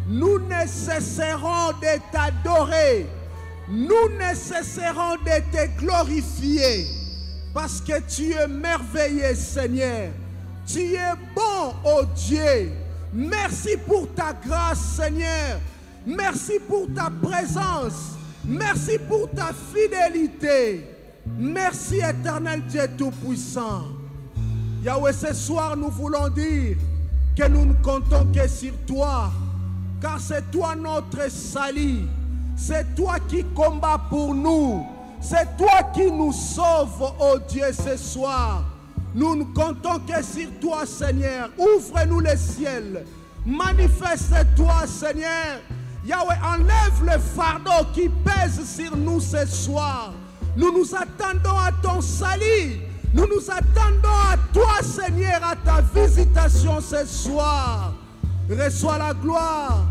nous ne cesserons de t'adorer. Nous ne cesserons de te glorifier. Parce que tu es merveilleux, Seigneur. Tu es bon, oh Dieu. Merci pour ta grâce, Seigneur. Merci pour ta présence. Merci pour ta fidélité. Merci, éternel Dieu Tout-Puissant. Yahweh, ce soir, nous voulons dire que nous ne comptons que sur toi. Car c'est toi notre salut. C'est toi qui combats pour nous. C'est toi qui nous sauves, oh Dieu, ce soir. Nous ne comptons que sur toi, Seigneur. Ouvre-nous les ciels. Manifeste-toi, Seigneur. Yahweh, enlève le fardeau qui pèse sur nous ce soir. Nous nous attendons à ton salut. Nous nous attendons à toi, Seigneur, à ta visitation ce soir. Reçois la gloire.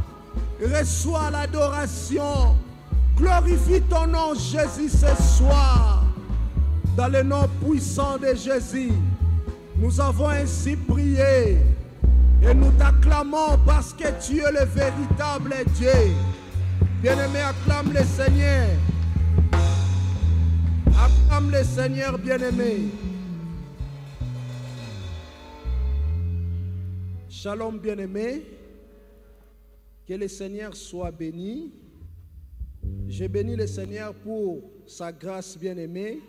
Reçois l'adoration. Glorifie ton nom, Jésus, ce soir. Dans le nom puissant de Jésus, nous avons ainsi prié. Et nous t'acclamons parce que tu es le véritable Dieu. Bien-aimé, acclame le Seigneur. Acclame le Seigneur, bien-aimé. Shalom, bien-aimé. Que le Seigneur soit béni. Je bénis le Seigneur pour sa grâce, bien-aimée.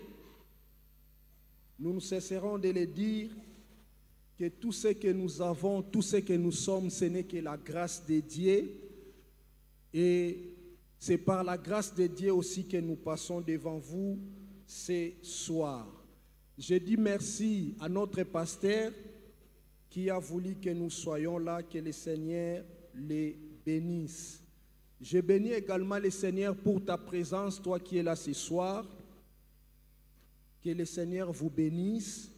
Nous ne cesserons de le dire que tout ce que nous avons, tout ce que nous sommes, ce n'est que la grâce de Dieu. Et c'est par la grâce de Dieu aussi que nous passons devant vous ce soir. Je dis merci à notre pasteur qui a voulu que nous soyons là, que le Seigneur les bénisse. Je bénis également le Seigneur pour ta présence, toi qui es là ce soir. Que le Seigneur vous bénisse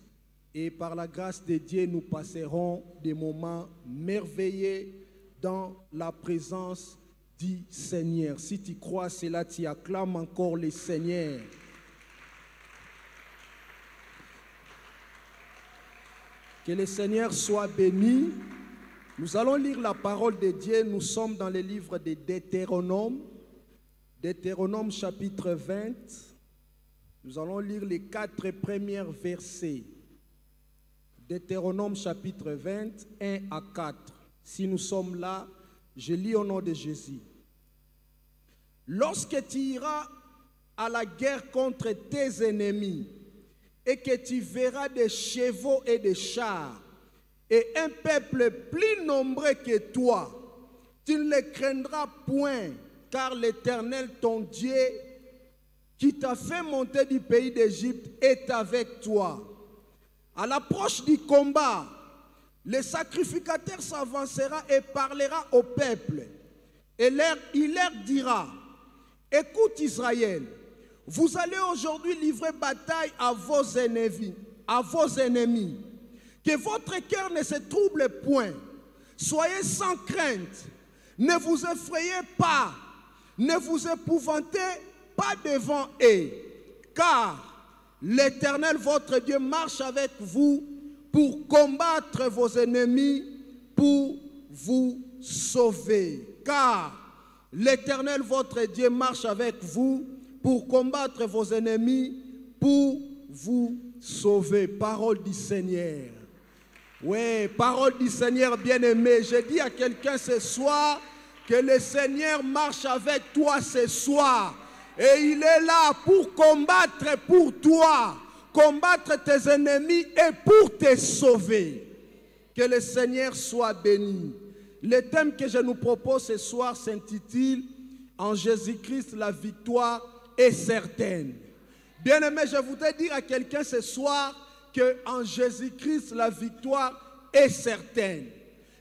et par la grâce de Dieu, nous passerons des moments merveilleux dans la présence du Seigneur. Si tu crois cela, tu acclames encore le Seigneur. Que le Seigneur soit béni. Nous allons lire la parole de Dieu. Nous sommes dans le livre de Deutéronome. Deutéronome chapitre 20. Nous allons lire les 4 premiers versets. Deutéronome chapitre 20, 1 à 4. Si nous sommes là, je lis au nom de Jésus. Lorsque tu iras à la guerre contre tes ennemis et que tu verras des chevaux et des chars et un peuple plus nombreux que toi, tu ne les craindras point, car l'Éternel ton Dieu qui t'a fait monter du pays d'Égypte est avec toi. À l'approche du combat, le sacrificateur s'avancera et parlera au peuple. Et il leur dira, écoute Israël, vous allez aujourd'hui livrer bataille à vos ennemis. Que votre cœur ne se trouble point. Soyez sans crainte. Ne vous effrayez pas. Ne vous épouvantez pas devant eux. Car l'Éternel, votre Dieu, marche avec vous pour combattre vos ennemis, pour vous sauver. Car l'Éternel, votre Dieu, marche avec vous pour combattre vos ennemis, pour vous sauver. Parole du Seigneur. Oui, parole du Seigneur bien-aimé. Je dis à quelqu'un ce soir que le Seigneur marche avec toi ce soir. Et il est là pour combattre pour toi, combattre tes ennemis et pour te sauver. Que le Seigneur soit béni. Le thème que je nous propose ce soir s'intitule « En Jésus-Christ, la victoire est certaine ». Bien-aimé, je voudrais dire à quelqu'un ce soir qu'en Jésus-Christ, la victoire est certaine.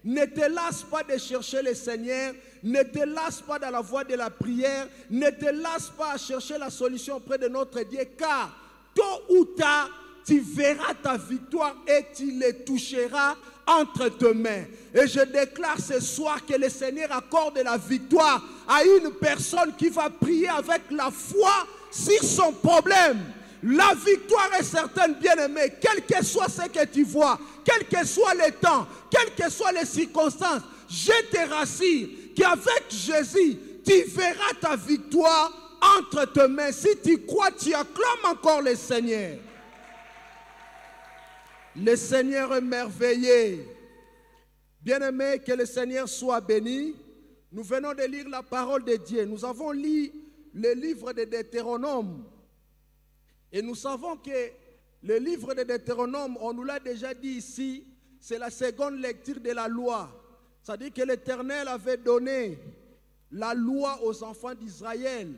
Ne te lasse pas de chercher le Seigneur, ne te lasse pas dans la voie de la prière, ne te lasse pas à chercher la solution auprès de notre Dieu, car tôt ou tard, tu verras ta victoire et tu les toucheras entre tes mains. Et je déclare ce soir que le Seigneur accorde la victoire à une personne qui va prier avec la foi sur son problème. La victoire est certaine, bien-aimé, quel que soit ce que tu vois, quel que soit le temps, quelles que soient les circonstances. Je te rassure qu'avec Jésus, tu verras ta victoire entre tes mains. Si tu crois, tu acclames encore le Seigneur. Le Seigneur est merveilleux. Bien-aimés, que le Seigneur soit béni. Nous venons de lire la parole de Dieu. Nous avons lu le livre de Deutéronome. Et nous savons que le livre de Deutéronome, on nous l'a déjà dit ici, c'est la seconde lecture de la loi. C'est-à-dire que l'Éternel avait donné la loi aux enfants d'Israël.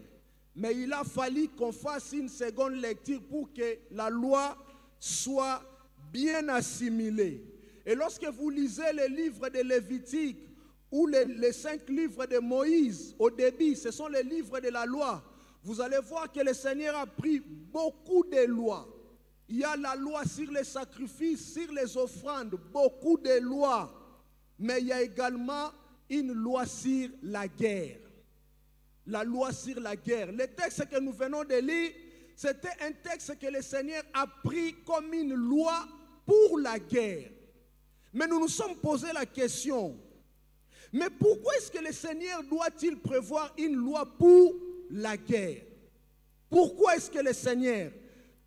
Mais il a fallu qu'on fasse une seconde lecture pour que la loi soit bien assimilée. Et lorsque vous lisez les livres de Lévitique ou les 5 livres de Moïse, au début, ce sont les livres de la loi, vous allez voir que le Seigneur a pris beaucoup de lois. Il y a la loi sur les sacrifices, sur les offrandes, beaucoup de lois. Mais il y a également une loi sur la guerre. La loi sur la guerre. Le texte que nous venons de lire, c'était un texte que le Seigneur a pris comme une loi pour la guerre. Mais nous nous sommes posé la question, mais pourquoi est-ce que le Seigneur doit-il prévoir une loi pour la guerre? Pourquoi est-ce que le Seigneur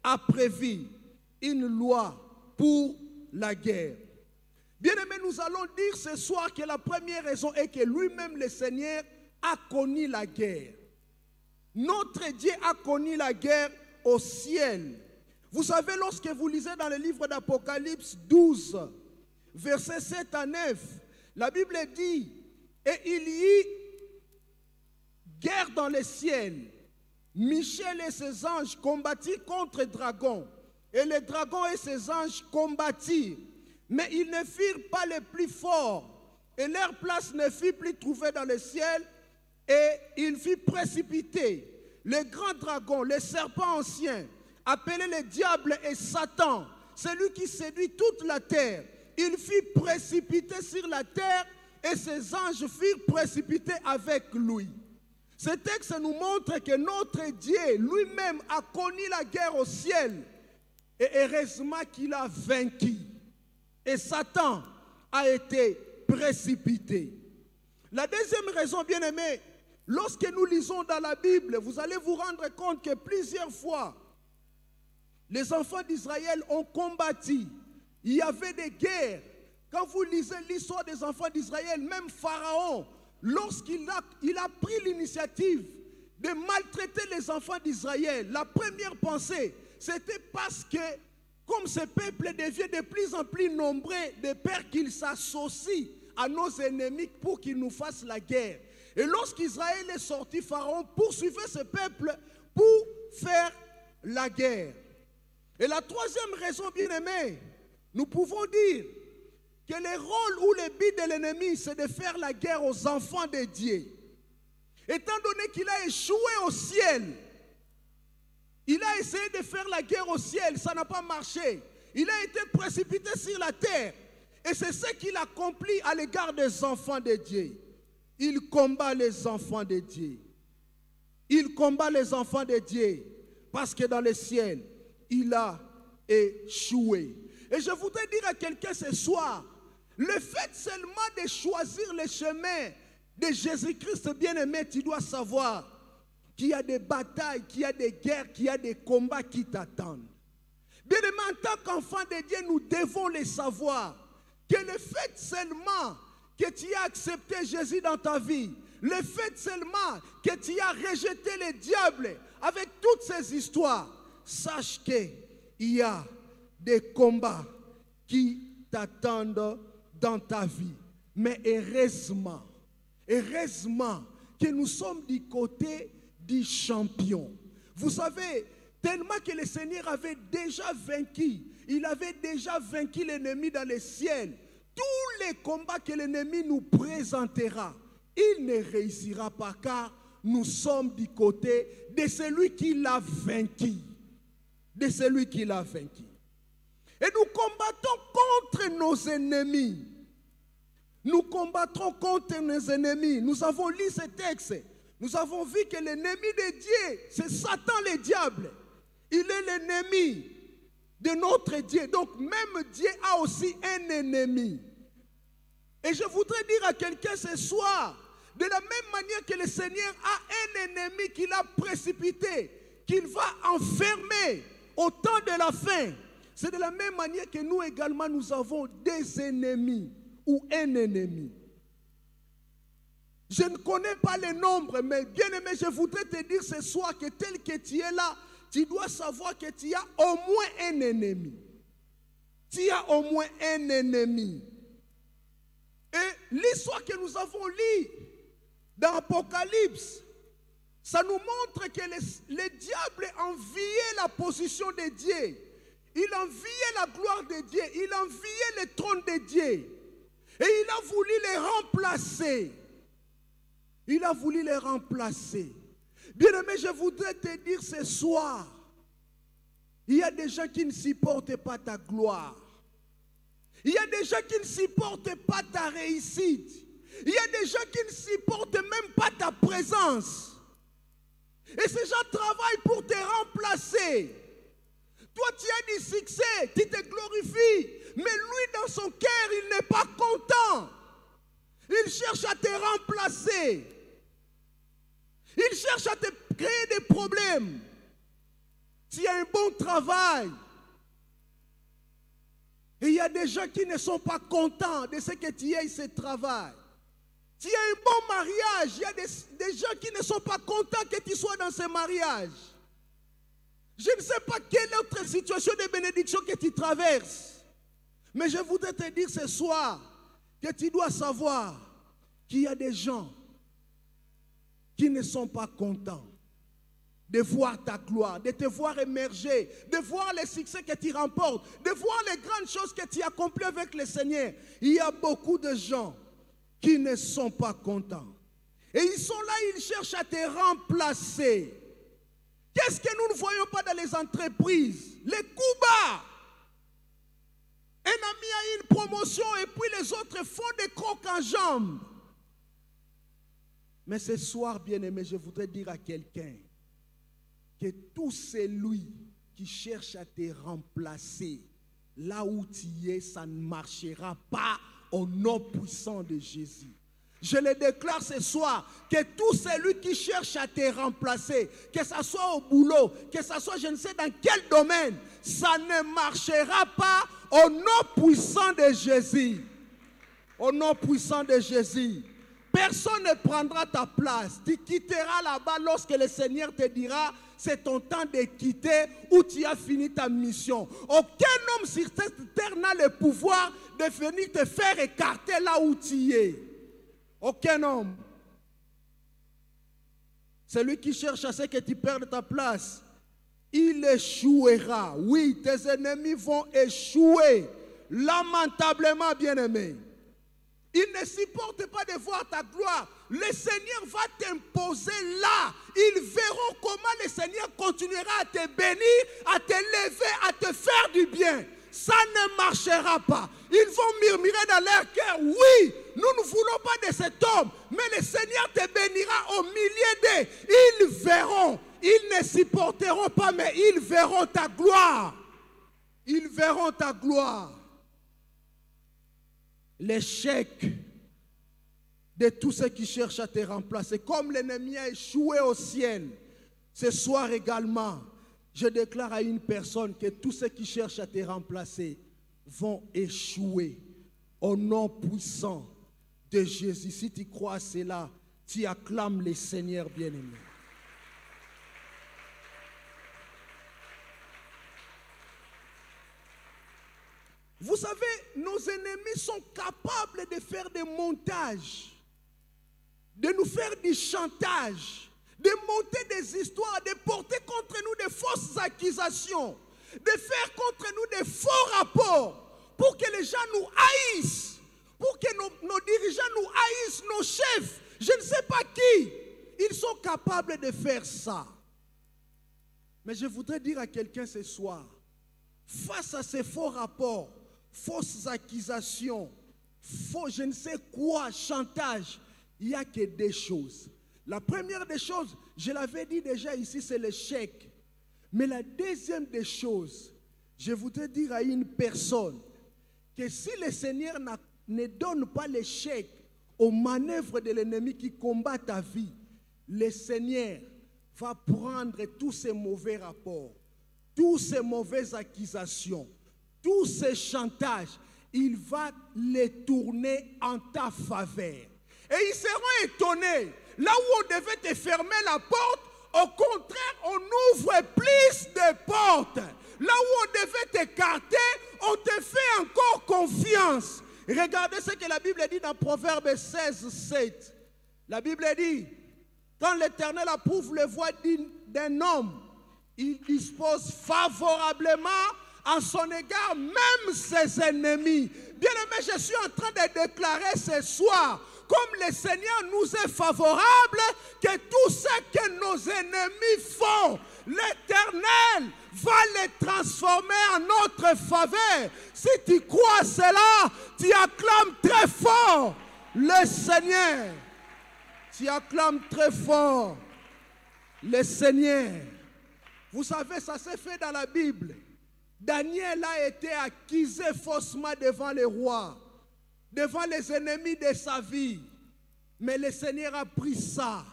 a prévu une loi pour la guerre? Bien-aimés, nous allons dire ce soir que la première raison est que lui-même, le Seigneur, a connu la guerre. Notre Dieu a connu la guerre au ciel. Vous savez, lorsque vous lisez dans le livre d'Apocalypse 12, versets 7 à 9, la Bible dit, et il y eut guerre dans le ciel. Michel et ses anges combattirent contre le dragon. Et le dragon et ses anges combattirent. Mais ils ne firent pas les plus forts. Et leur place ne fut plus trouvée dans le ciel. Et il fut précipité. Le grand dragon, le serpent ancien, appelé le diable et Satan, celui qui séduit toute la terre, il fut précipité sur la terre et ses anges furent précipités avec lui. Ce texte nous montre que notre Dieu lui-même a connu la guerre au ciel et heureusement qu'il a vaincu. Et Satan a été précipité. La deuxième raison, bien-aimés, lorsque nous lisons dans la Bible, vous allez vous rendre compte que plusieurs fois, les enfants d'Israël ont combattu. Il y avait des guerres. Quand vous lisez l'histoire des enfants d'Israël, même Pharaon, lorsqu'il a pris l'initiative de maltraiter les enfants d'Israël, la première pensée, c'était parce que, comme ce peuple devient de plus en plus nombreux, de peur qu'ils s'associent à nos ennemis pour qu'ils nous fassent la guerre. Et lorsqu'Israël est sorti, Pharaon poursuivait ce peuple pour faire la guerre. Et la troisième raison, bien-aimée, nous pouvons dire que le rôle ou le but de l'ennemi, c'est de faire la guerre aux enfants de Dieu. Étant donné qu'il a échoué au ciel, il a essayé de faire la guerre au ciel, ça n'a pas marché. Il a été précipité sur la terre. Et c'est ce qu'il accomplit à l'égard des enfants de Dieu. Il combat les enfants de Dieu. Il combat les enfants de Dieu parce que dans le ciel, il a échoué. Et je voudrais dire à quelqu'un ce soir, le fait seulement de choisir le chemin de Jésus-Christ bien-aimé, tu dois savoir qu'il y a des batailles, qu'il y a des guerres, qu'il y a des combats qui t'attendent. Bien-aimé, en tant qu'enfant de Dieu, nous devons le savoir, que le fait seulement que tu as accepté Jésus dans ta vie, le fait seulement que tu as rejeté le diable avec toutes ces histoires, sache qu'il y a des combats qui t'attendent dans ta vie. Mais heureusement que nous sommes du côté du champion. Vous savez, tellement que le Seigneur avait déjà vaincu, il avait déjà vaincu l'ennemi dans le ciel. Tous les combats que l'ennemi nous présentera, il ne réussira pas car nous sommes du côté de celui qui l'a vaincu. De celui qui l'a vaincu. Et nous combattons contre nos ennemis. Nous combattrons contre nos ennemis. Nous avons lu ce texte. Nous avons vu que l'ennemi de Dieu, c'est Satan le diable. Il est l'ennemi de notre Dieu. Donc même Dieu a aussi un ennemi. Et je voudrais dire à quelqu'un ce soir, De la même manière que le Seigneur a un ennemi qu'il a précipité, qu'il va enfermer au temps de la fin, c'est de la même manière que nous également, nous avons des ennemis ou un ennemi. Je ne connais pas les nombres, mais bien aimé, je voudrais te dire ce soir que tel que tu es là, tu dois savoir que tu as au moins un ennemi. Tu as au moins un ennemi. Et l'histoire que nous avons lue dans l'Apocalypse, ça nous montre que le diable enviait la position de Dieu. Il enviait la gloire de Dieu. Il enviait le trône de Dieu. Et il a voulu les remplacer. Il a voulu les remplacer. Bien-aimé, je voudrais te dire ce soir, il y a des gens qui ne supportent pas ta gloire. Il y a des gens qui ne supportent pas ta réussite. Il y a des gens qui ne supportent même pas ta présence. Et ces gens travaillent pour te remplacer. Toi, tu as du succès, tu te glorifies. Mais lui, dans son cœur, il n'est pas content. Il cherche à te remplacer. Il cherche à te créer des problèmes. Tu as un bon travail. Et il y a des gens qui ne sont pas contents de ce que tu aies ce travail. Tu as un bon mariage. Il y a des gens qui ne sont pas contents que tu sois dans ce mariage. Je ne sais pas quelle autre situation de bénédiction que tu traverses. Mais je voudrais te dire ce soir que tu dois savoir qu'il y a des gens qui ne sont pas contents de voir ta gloire, de te voir émerger, de voir les succès que tu remportes, de voir les grandes choses que tu accomplis avec le Seigneur. Il y a beaucoup de gens qui ne sont pas contents. Et ils sont là, ils cherchent à te remplacer. Qu'est-ce que nous ne voyons pas dans les entreprises? Les coups bas. Un ami a une promotion et puis les autres font des crocs en jambes. Mais ce soir, bien-aimé, je voudrais dire à quelqu'un que tout celui qui cherche à te remplacer, là où tu es, ça ne marchera pas au nom puissant de Jésus. Je le déclare ce soir, que tout celui qui cherche à te remplacer, que ce soit au boulot, que ce soit je ne sais dans quel domaine, ça ne marchera pas au nom puissant de Jésus. Au nom puissant de Jésus. Personne ne prendra ta place. Tu quitteras là-bas lorsque le Seigneur te dira, c'est ton temps de quitter ou tu as fini ta mission. Aucun homme sur cette terre n'a le pouvoir de venir te faire écarter là où tu es. Aucun homme. Celui qui cherche à ce que tu perdes ta place, il échouera. Oui, tes ennemis vont échouer lamentablement, bien-aimés. Ils ne supportent pas de voir ta gloire. Le Seigneur va t'imposer là. Ils verront comment le Seigneur continuera à te bénir, à te lever, à te faire du bien. Ça ne marchera pas. Ils vont murmurer dans leur cœur, oui, nous ne voulons pas de cet homme, mais le Seigneur te bénira au milieu d'eux. Ils verront, ils ne supporteront pas, mais ils verront ta gloire. Ils verront ta gloire. L'échec de tous ceux qui cherchent à te remplacer, comme l'ennemi a échoué au ciel, ce soir également, je déclare à une personne que tous ceux qui cherchent à te remplacer vont échouer au nom puissant de Jésus. Si tu crois à cela, tu acclames le Seigneur bien-aimé. Vous savez, nos ennemis sont capables de faire des montages, de nous faire du chantage, de monter des histoires, de porter contre nous des fausses accusations, de faire contre nous des faux rapports, pour que les gens nous haïssent, pour que nos dirigeants nous haïssent, nos chefs, je ne sais pas qui. Ils sont capables de faire ça. Mais je voudrais dire à quelqu'un ce soir, face à ces faux rapports, fausses accusations, faux je ne sais quoi, chantage, il n'y a que deux choses. La première des choses, je l'avais dit déjà ici, c'est l'échec. Mais la deuxième des choses, je voudrais dire à une personne que si le Seigneur ne donne pas l'échec aux manœuvres de l'ennemi qui combat ta vie, le Seigneur va prendre tous ces mauvais rapports, toutes ces mauvaises accusations, tous ces chantages, il va les tourner en ta faveur. Et ils seront étonnés. Là où on devait te fermer la porte, au contraire, on ouvre plus de portes. Là où on devait t'écarter, on te fait encore confiance. Regardez ce que la Bible dit dans Proverbe 16, 7. La Bible dit, quand l'Éternel approuve les voies d'un homme, il dispose favorablement à son égard même ses ennemis. Bien-aimé, je suis en train de déclarer ce soir, comme le Seigneur nous est favorable, que tout ce que nos ennemis font, l'Éternel va les transformer en notre faveur. Si tu crois cela, tu acclames très fort le Seigneur. Tu acclames très fort le Seigneur. Vous savez, ça s'est fait dans la Bible. Daniel a été accusé faussement devant le roi, devant les ennemis de sa vie. Mais le Seigneur a pris ça.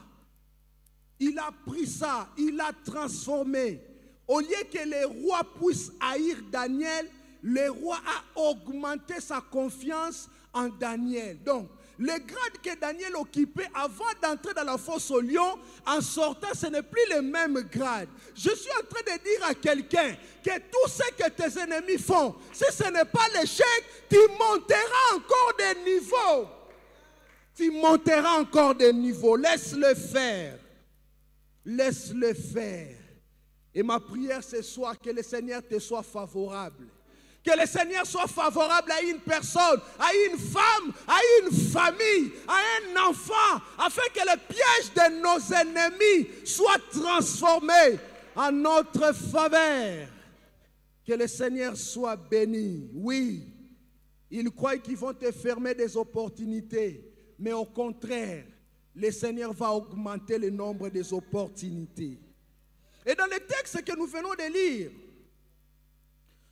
Il a pris ça, il l'a transformé. Au lieu que le roi puisse haïr Daniel, le roi a augmenté sa confiance en Daniel. Donc, le grade que Daniel occupait avant d'entrer dans la fosse au lion, en sortant, ce n'est plus le même grade. Je suis en train de dire à quelqu'un que tout ce que tes ennemis font, si ce n'est pas l'échec, tu monteras encore des niveaux. Tu monteras encore des niveaux. Laisse-le faire. Laisse-le faire. Et ma prière ce soir, que le Seigneur te soit favorable. Que le Seigneur soit favorable à une personne, à une femme, à une famille, à un enfant, afin que le piège de nos ennemis soit transformé en notre faveur. Que le Seigneur soit béni. Oui, ils croient qu'ils vont te fermer des opportunités, mais au contraire, le Seigneur va augmenter le nombre des opportunités. Et dans le texte que nous venons de lire,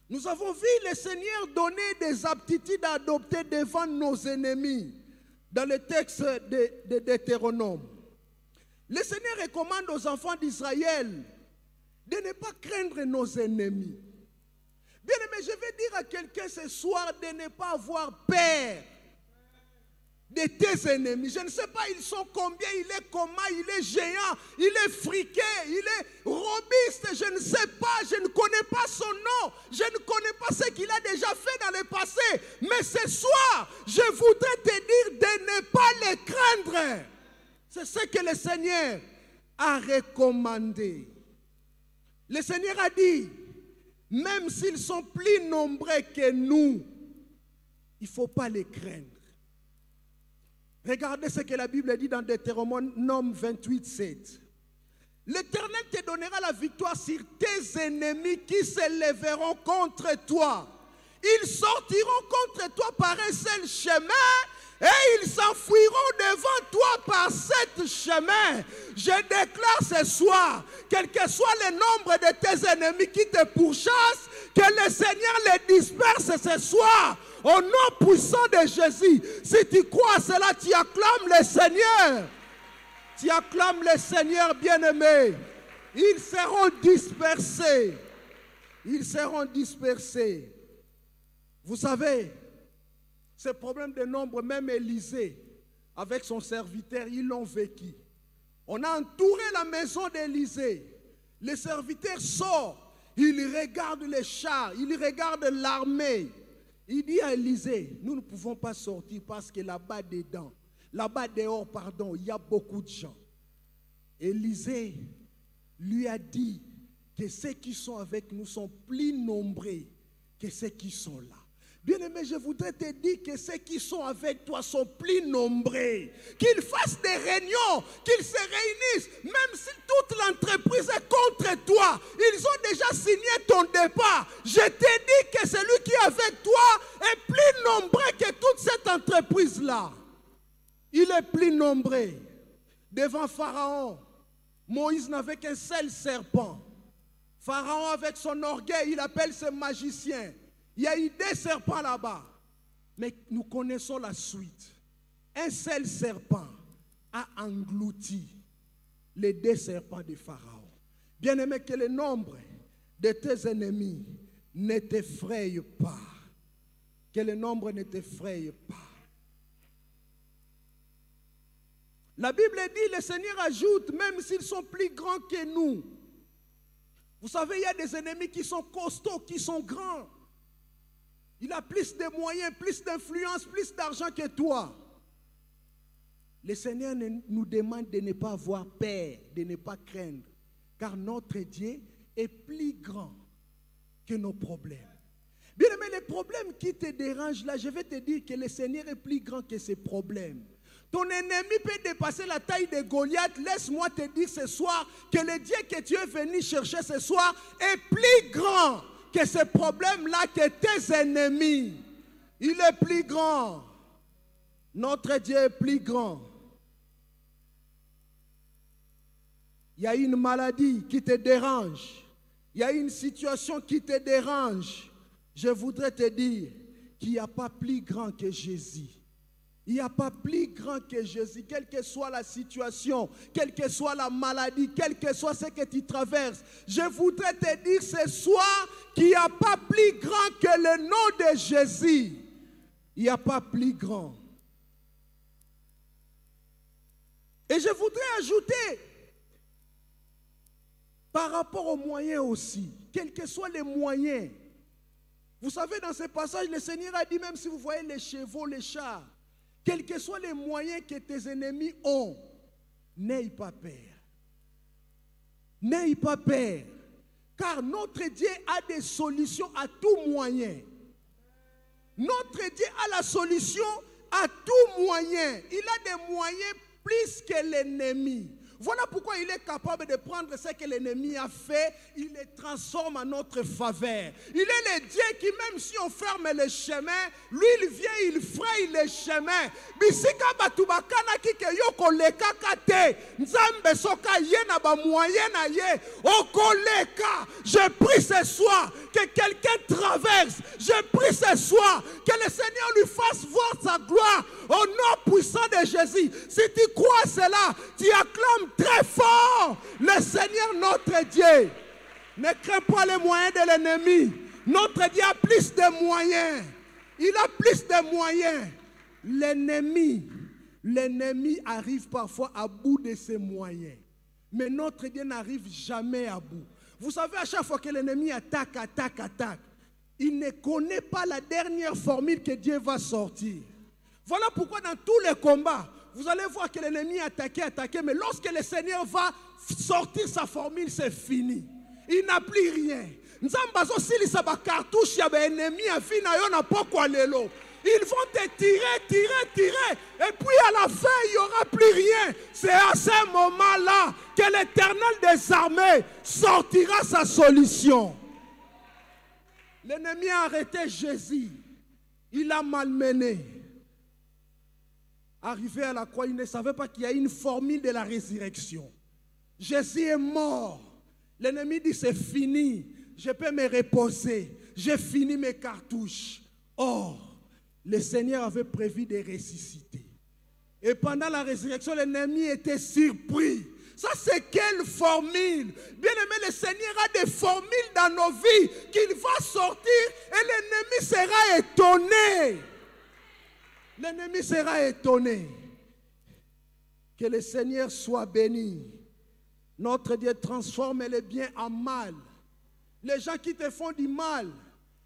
nous avons vu le Seigneur donner des aptitudes à adopter devant nos ennemis. Dans le texte de Deutéronome, le Seigneur recommande aux enfants d'Israël de ne pas craindre nos ennemis. Bien aimé, je vais dire à quelqu'un ce soir de ne pas avoir peur de tes ennemis. Je ne sais pas, ils sont combien, il est comment, il est géant, il est friqué, il est robuste, je ne sais pas, je ne connais pas son nom, je ne connais pas ce qu'il a déjà fait dans le passé. Mais ce soir, je voudrais te dire de ne pas les craindre. C'est ce que le Seigneur a recommandé. Le Seigneur a dit, même s'ils sont plus nombreux que nous, il ne faut pas les craindre. Regardez ce que la Bible dit dans Deutéronome 28, 7. L'Éternel te donnera la victoire sur tes ennemis qui se lèveront contre toi. Ils sortiront contre toi par un seul chemin et ils s'enfuiront devant toi par sept chemins. Je déclare ce soir, quel que soit le nombre de tes ennemis qui te pourchassent, que le Seigneur les disperse ce soir. Au nom puissant de Jésus, si tu crois à cela, tu acclames le Seigneur. Tu acclames le Seigneur bien-aimé. Ils seront dispersés. Ils seront dispersés. Vous savez, ce problème de nombre, même Élisée, avec son serviteur, ils l'ont vécu. On a entouré la maison d'Élisée. Le serviteur sort, il regarde les chars, il regarde l'armée. Il dit à Élisée, nous ne pouvons pas sortir parce que là-bas dedans, là-bas dehors, pardon, il y a beaucoup de gens. Élisée lui a dit que ceux qui sont avec nous sont plus nombreux que ceux qui sont là. Bien-aimé, je voudrais te dire que ceux qui sont avec toi sont plus nombreux. Qu'ils fassent des réunions, qu'ils se réunissent, même si toute l'entreprise est contre toi. Ils ont déjà signé ton départ. Je te dis que celui qui est avec toi est plus nombreux que toute cette entreprise-là. Il est plus nombreux. Devant Pharaon, Moïse n'avait qu'un seul serpent. Pharaon, avec son orgueil, il appelle ses magiciens. Il y a eu des serpents là-bas. Mais nous connaissons la suite. un seul serpent a englouti les 2 serpents de Pharaon. Bien-aimé, que le nombre de tes ennemis ne t'effraie pas. Que le nombre ne t'effraie pas. La Bible dit, le Seigneur ajoute, même s'ils sont plus grands que nous. Vous savez, il y a des ennemis qui sont costauds, qui sont grands. Il a plus de moyens, plus d'influence, plus d'argent que toi. Le Seigneur nous demande de ne pas avoir peur, de ne pas craindre. Car notre Dieu est plus grand que nos problèmes. Bien aimé, les problèmes qui te dérangent là, je vais te dire que le Seigneur est plus grand que ces problèmes. Ton ennemi peut dépasser la taille de Goliath. Laisse-moi te dire ce soir que le Dieu que tu es venu chercher ce soir est plus grand que ces problèmes-là, que tes ennemis. Il est plus grand. Notre Dieu est plus grand. Il y a une maladie qui te dérange. Il y a une situation qui te dérange. Je voudrais te dire qu'il n'y a pas plus grand que Jésus. Il n'y a pas plus grand que Jésus, quelle que soit la situation, quelle que soit la maladie, quel que soit ce que tu traverses. Je voudrais te dire ce soir qu'il n'y a pas plus grand que le nom de Jésus. Il n'y a pas plus grand. Et je voudrais ajouter, par rapport aux moyens aussi, quels que soient les moyens. Vous savez, dans ce passage, le Seigneur a dit, même si vous voyez les chevaux, les chars, quels que soient les moyens que tes ennemis ont, n'aie pas peur. N'aie pas peur. Car notre Dieu a des solutions à tout moyen. Notre Dieu a la solution à tout moyen. Il a des moyens plus que l'ennemi. Voilà pourquoi il est capable de prendre ce que l'ennemi a fait, il les transforme en notre faveur. Il est le Dieu qui, même si on ferme les chemins, lui il vient, il fraye les chemins. Bisika batubakana kike yoko leka kate, nzambe soka yena ba moyen na ye, okoleka. Je prie ce soir que quelqu'un traverse. Je prie ce soir que le Seigneur lui fasse voir sa gloire au nom puissant de Jésus. Si tu crois cela, tu acclames très fort le Seigneur notre Dieu. Ne crains pas les moyens de l'ennemi. Notre Dieu a plus de moyens. Il a plus de moyens. L'ennemi arrive parfois à bout de ses moyens. Mais notre Dieu n'arrive jamais à bout. Vous savez, à chaque fois que l'ennemi attaque, il ne connaît pas la dernière formule que Dieu va sortir. Voilà pourquoi dans tous les combats, vous allez voir que l'ennemi attaque, mais lorsque le Seigneur va sortir sa formule, c'est fini. Il n'a plus rien. Ils vont te tirer. Et puis à la fin, il n'y aura plus rien. C'est à ce moment-là que l'Éternel des armées sortira sa solution. L'ennemi a arrêté Jésus. Il l'a malmené. Arrivé à la croix, il ne savait pas qu'il y a une formule de la résurrection. Jésus est mort. L'ennemi dit c'est fini. Je peux me reposer. J'ai fini mes cartouches. Or, le Seigneur avait prévu de ressusciter. Et pendant la résurrection, l'ennemi était surpris. Ça, c'est quelle formule? Bien aimé, le Seigneur a des formules dans nos vies qu'il va sortir et l'ennemi sera étonné. L'ennemi sera étonné. Que le Seigneur soit béni. Notre Dieu transforme le bien en mal. Les gens qui te font du mal,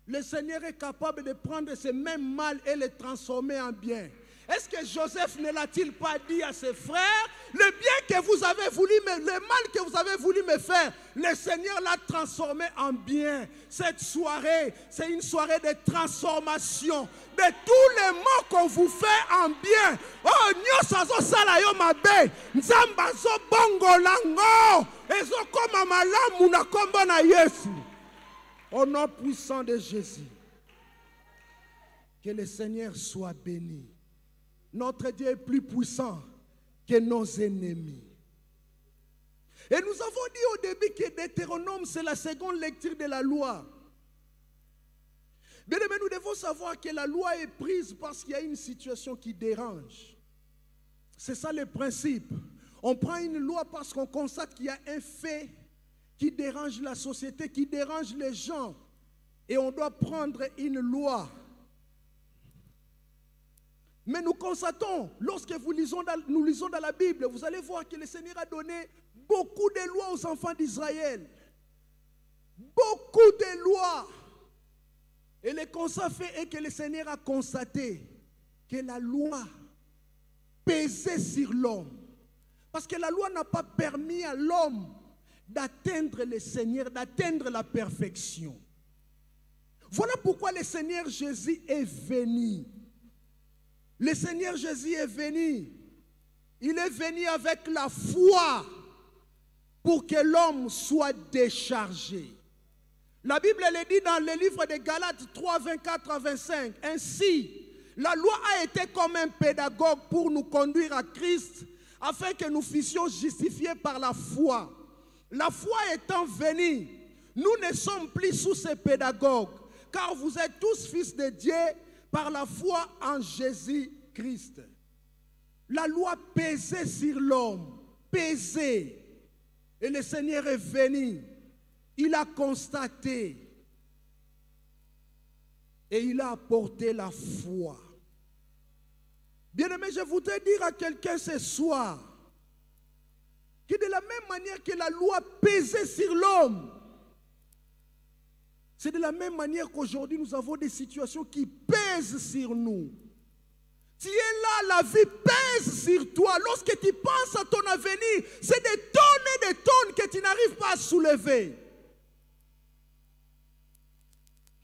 le Seigneur est capable de prendre ce même mal et le transformer en bien. Est-ce que Joseph ne l'a-t-il pas dit à ses frères? Le bien que vous avez voulu, le mal que vous avez voulu me faire, le Seigneur l'a transformé en bien. Cette soirée, c'est une soirée de transformation. De tous les maux qu'on vous fait en bien. Oh, nyosazo salayo mabe, nzambazo bongo lango, ezo koma malamu na kombo na Yesu. Au nom puissant de Jésus, que le Seigneur soit béni. Notre Dieu est plus puissant que nos ennemis. Et nous avons dit au début que Deutéronome, c'est la seconde lecture de la loi. Bien aimé, nous devons savoir que la loi est prise parce qu'il y a une situation qui dérange. C'est ça le principe. On prend une loi parce qu'on constate qu'il y a un fait qui dérange la société, qui dérange les gens. Et on doit prendre une loi. Mais nous constatons, lorsque nous lisons dans la Bible, vous allez voir que le Seigneur a donné beaucoup de lois aux enfants d'Israël. Beaucoup de lois. Et le constat fait est que le Seigneur a constaté que la loi pesait sur l'homme. Parce que la loi n'a pas permis à l'homme d'atteindre le Seigneur, d'atteindre la perfection. Voilà pourquoi le Seigneur Jésus est venu. Le Seigneur Jésus est venu. Il est venu avec la foi pour que l'homme soit déchargé. La Bible le dit dans le livre de Galates 3, 24 à 25. Ainsi, la loi a été comme un pédagogue pour nous conduire à Christ afin que nous fussions justifiés par la foi. La foi étant venue, nous ne sommes plus sous ces pédagogues, car vous êtes tous fils de Dieu par la foi en Jésus-Christ. La loi pesait sur l'homme, pesait. Et le Seigneur est venu. Il a constaté. Et il a apporté la foi. Bien-aimé, je voudrais dire à quelqu'un ce soir que de la même manière que la loi pesait sur l'homme, c'est de la même manière qu'aujourd'hui nous avons des situations qui pèsent sur nous. Tu es là, la vie pèse sur toi. Lorsque tu penses à ton avenir, c'est des tonnes et des tonnes que tu n'arrives pas à soulever.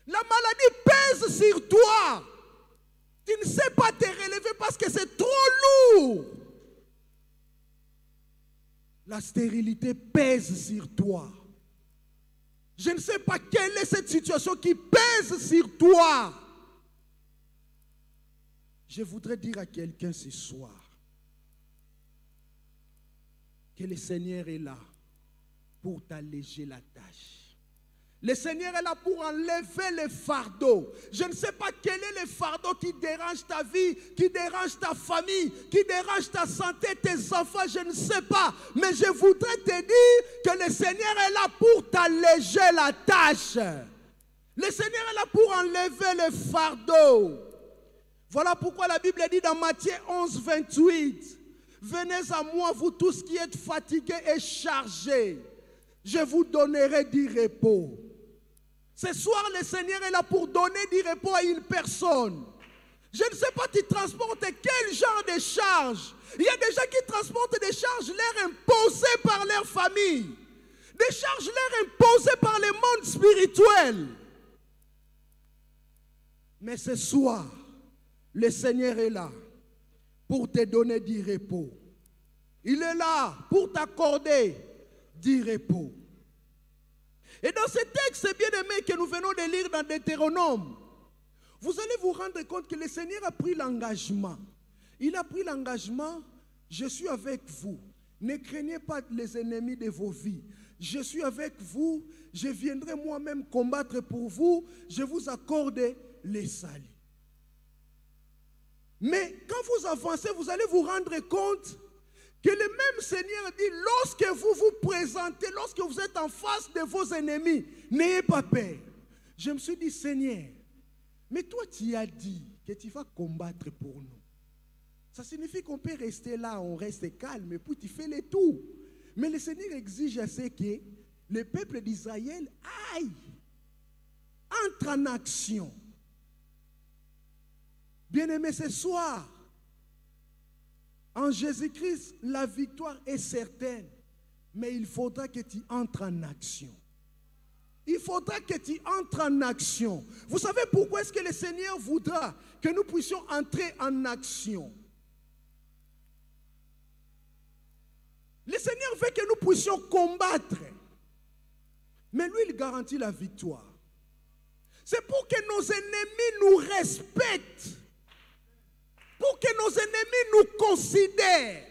La maladie pèse sur toi. Tu ne sais pas te relever parce que c'est trop lourd. La stérilité pèse sur toi. Je ne sais pas quelle est cette situation qui pèse sur toi. Je voudrais dire à quelqu'un ce soir que le Seigneur est là pour t'alléger la tâche. Le Seigneur est là pour enlever les fardeaux. Je ne sais pas quel est le fardeau qui dérange ta vie, qui dérange ta famille, qui dérange ta santé, tes enfants, je ne sais pas. Mais je voudrais te dire que le Seigneur est là pour t'alléger la tâche. Le Seigneur est là pour enlever les fardeaux. Voilà pourquoi la Bible dit dans Matthieu 11, 28, « Venez à moi, vous tous qui êtes fatigués et chargés, je vous donnerai du repos. » Ce soir, le Seigneur est là pour donner du repos à une personne. Je ne sais pas, tu transportes quel genre de charge. Il y a des gens qui transportent des charges leur imposées par leur famille. Des charges leur imposées par le monde spirituel. Mais ce soir, le Seigneur est là pour te donner du repos. Il est là pour t'accorder du repos. Et dans ce texte bien-aimé que nous venons de lire dans Deutéronome, vous allez vous rendre compte que le Seigneur a pris l'engagement. Il a pris l'engagement, je suis avec vous. Ne craignez pas les ennemis de vos vies. Je suis avec vous, je viendrai moi-même combattre pour vous, je vous accorde les saluts. Mais quand vous avancez, vous allez vous rendre compte que le même Seigneur dit, lorsque vous vous présentez, lorsque vous êtes en face de vos ennemis, n'ayez pas peur. Je me suis dit, Seigneur, mais toi tu as dit que tu vas combattre pour nous. Ça signifie qu'on peut rester là, on reste calme, et puis tu fais les tours. Mais le Seigneur exige à ce que le peuple d'Israël aille, entre en action. Bien-aimé, ce soir, en Jésus-Christ, la victoire est certaine. Mais il faudra que tu entres en action. Il faudra que tu entres en action. Vous savez pourquoi est-ce que le Seigneur voudra que nous puissions entrer en action? Le Seigneur veut que nous puissions combattre. Mais lui, il garantit la victoire. C'est pour que nos ennemis nous respectent. Pour que nos ennemis nous considèrent.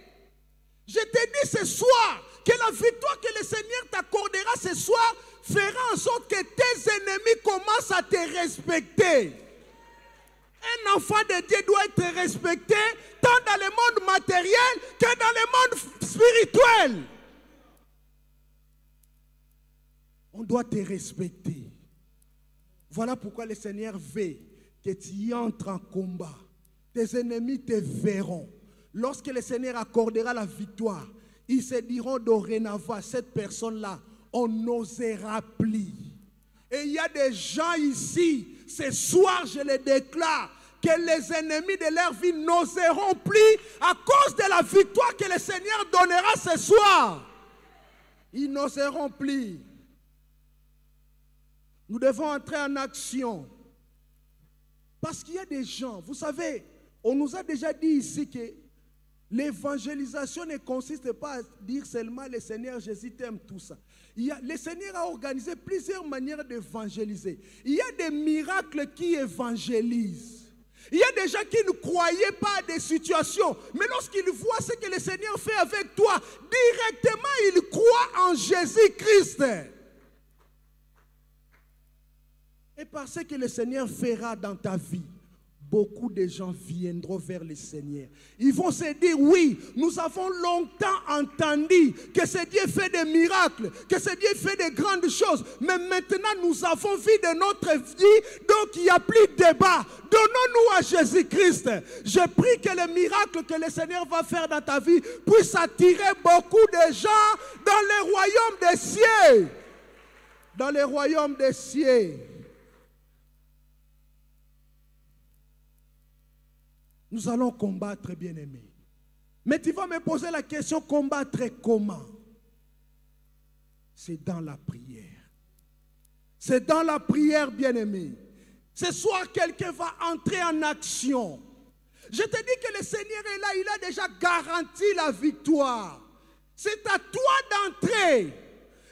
Je te dis ce soir que la victoire que le Seigneur t'accordera ce soir fera en sorte que tes ennemis commencent à te respecter. Un enfant de Dieu doit être respecté tant dans le monde matériel que dans le monde spirituel. On doit te respecter. Voilà pourquoi le Seigneur veut que tu entres en combat. Tes ennemis te verront. Lorsque le Seigneur accordera la victoire, ils se diront dorénavant, cette personne-là, on n'osera plus. Et il y a des gens ici, ce soir je le déclare, que les ennemis de leur vie n'oseront plus à cause de la victoire que le Seigneur donnera ce soir. Ils n'oseront plus. Nous devons entrer en action. Parce qu'il y a des gens, vous savez, on nous a déjà dit ici que l'évangélisation ne consiste pas à dire seulement le Seigneur Jésus t'aime, tout ça. Le Seigneur a organisé plusieurs manières d'évangéliser. Il y a des miracles qui évangélisent. Il y a des gens qui ne croyaient pas à des situations, mais lorsqu'ils voient ce que le Seigneur fait avec toi, directement ils croient en Jésus-Christ. Et par ce que le Seigneur fera dans ta vie, beaucoup de gens viendront vers le Seigneur. Ils vont se dire, oui, nous avons longtemps entendu que ce Dieu fait des miracles, que ce Dieu fait de grandes choses. Mais maintenant, nous avons vu de notre vie, donc il n'y a plus de débat. Donnons-nous à Jésus-Christ. Je prie que le miracle que le Seigneur va faire dans ta vie puisse attirer beaucoup de gens dans le royaume des cieux. Dans le royaume des cieux. Nous allons combattre, bien-aimés. Mais tu vas me poser la question, combattre comment? C'est dans la prière. C'est dans la prière, bien-aimés. Ce soir, quelqu'un va entrer en action. Je te dis que le Seigneur est là, il a déjà garanti la victoire. C'est à toi d'entrer.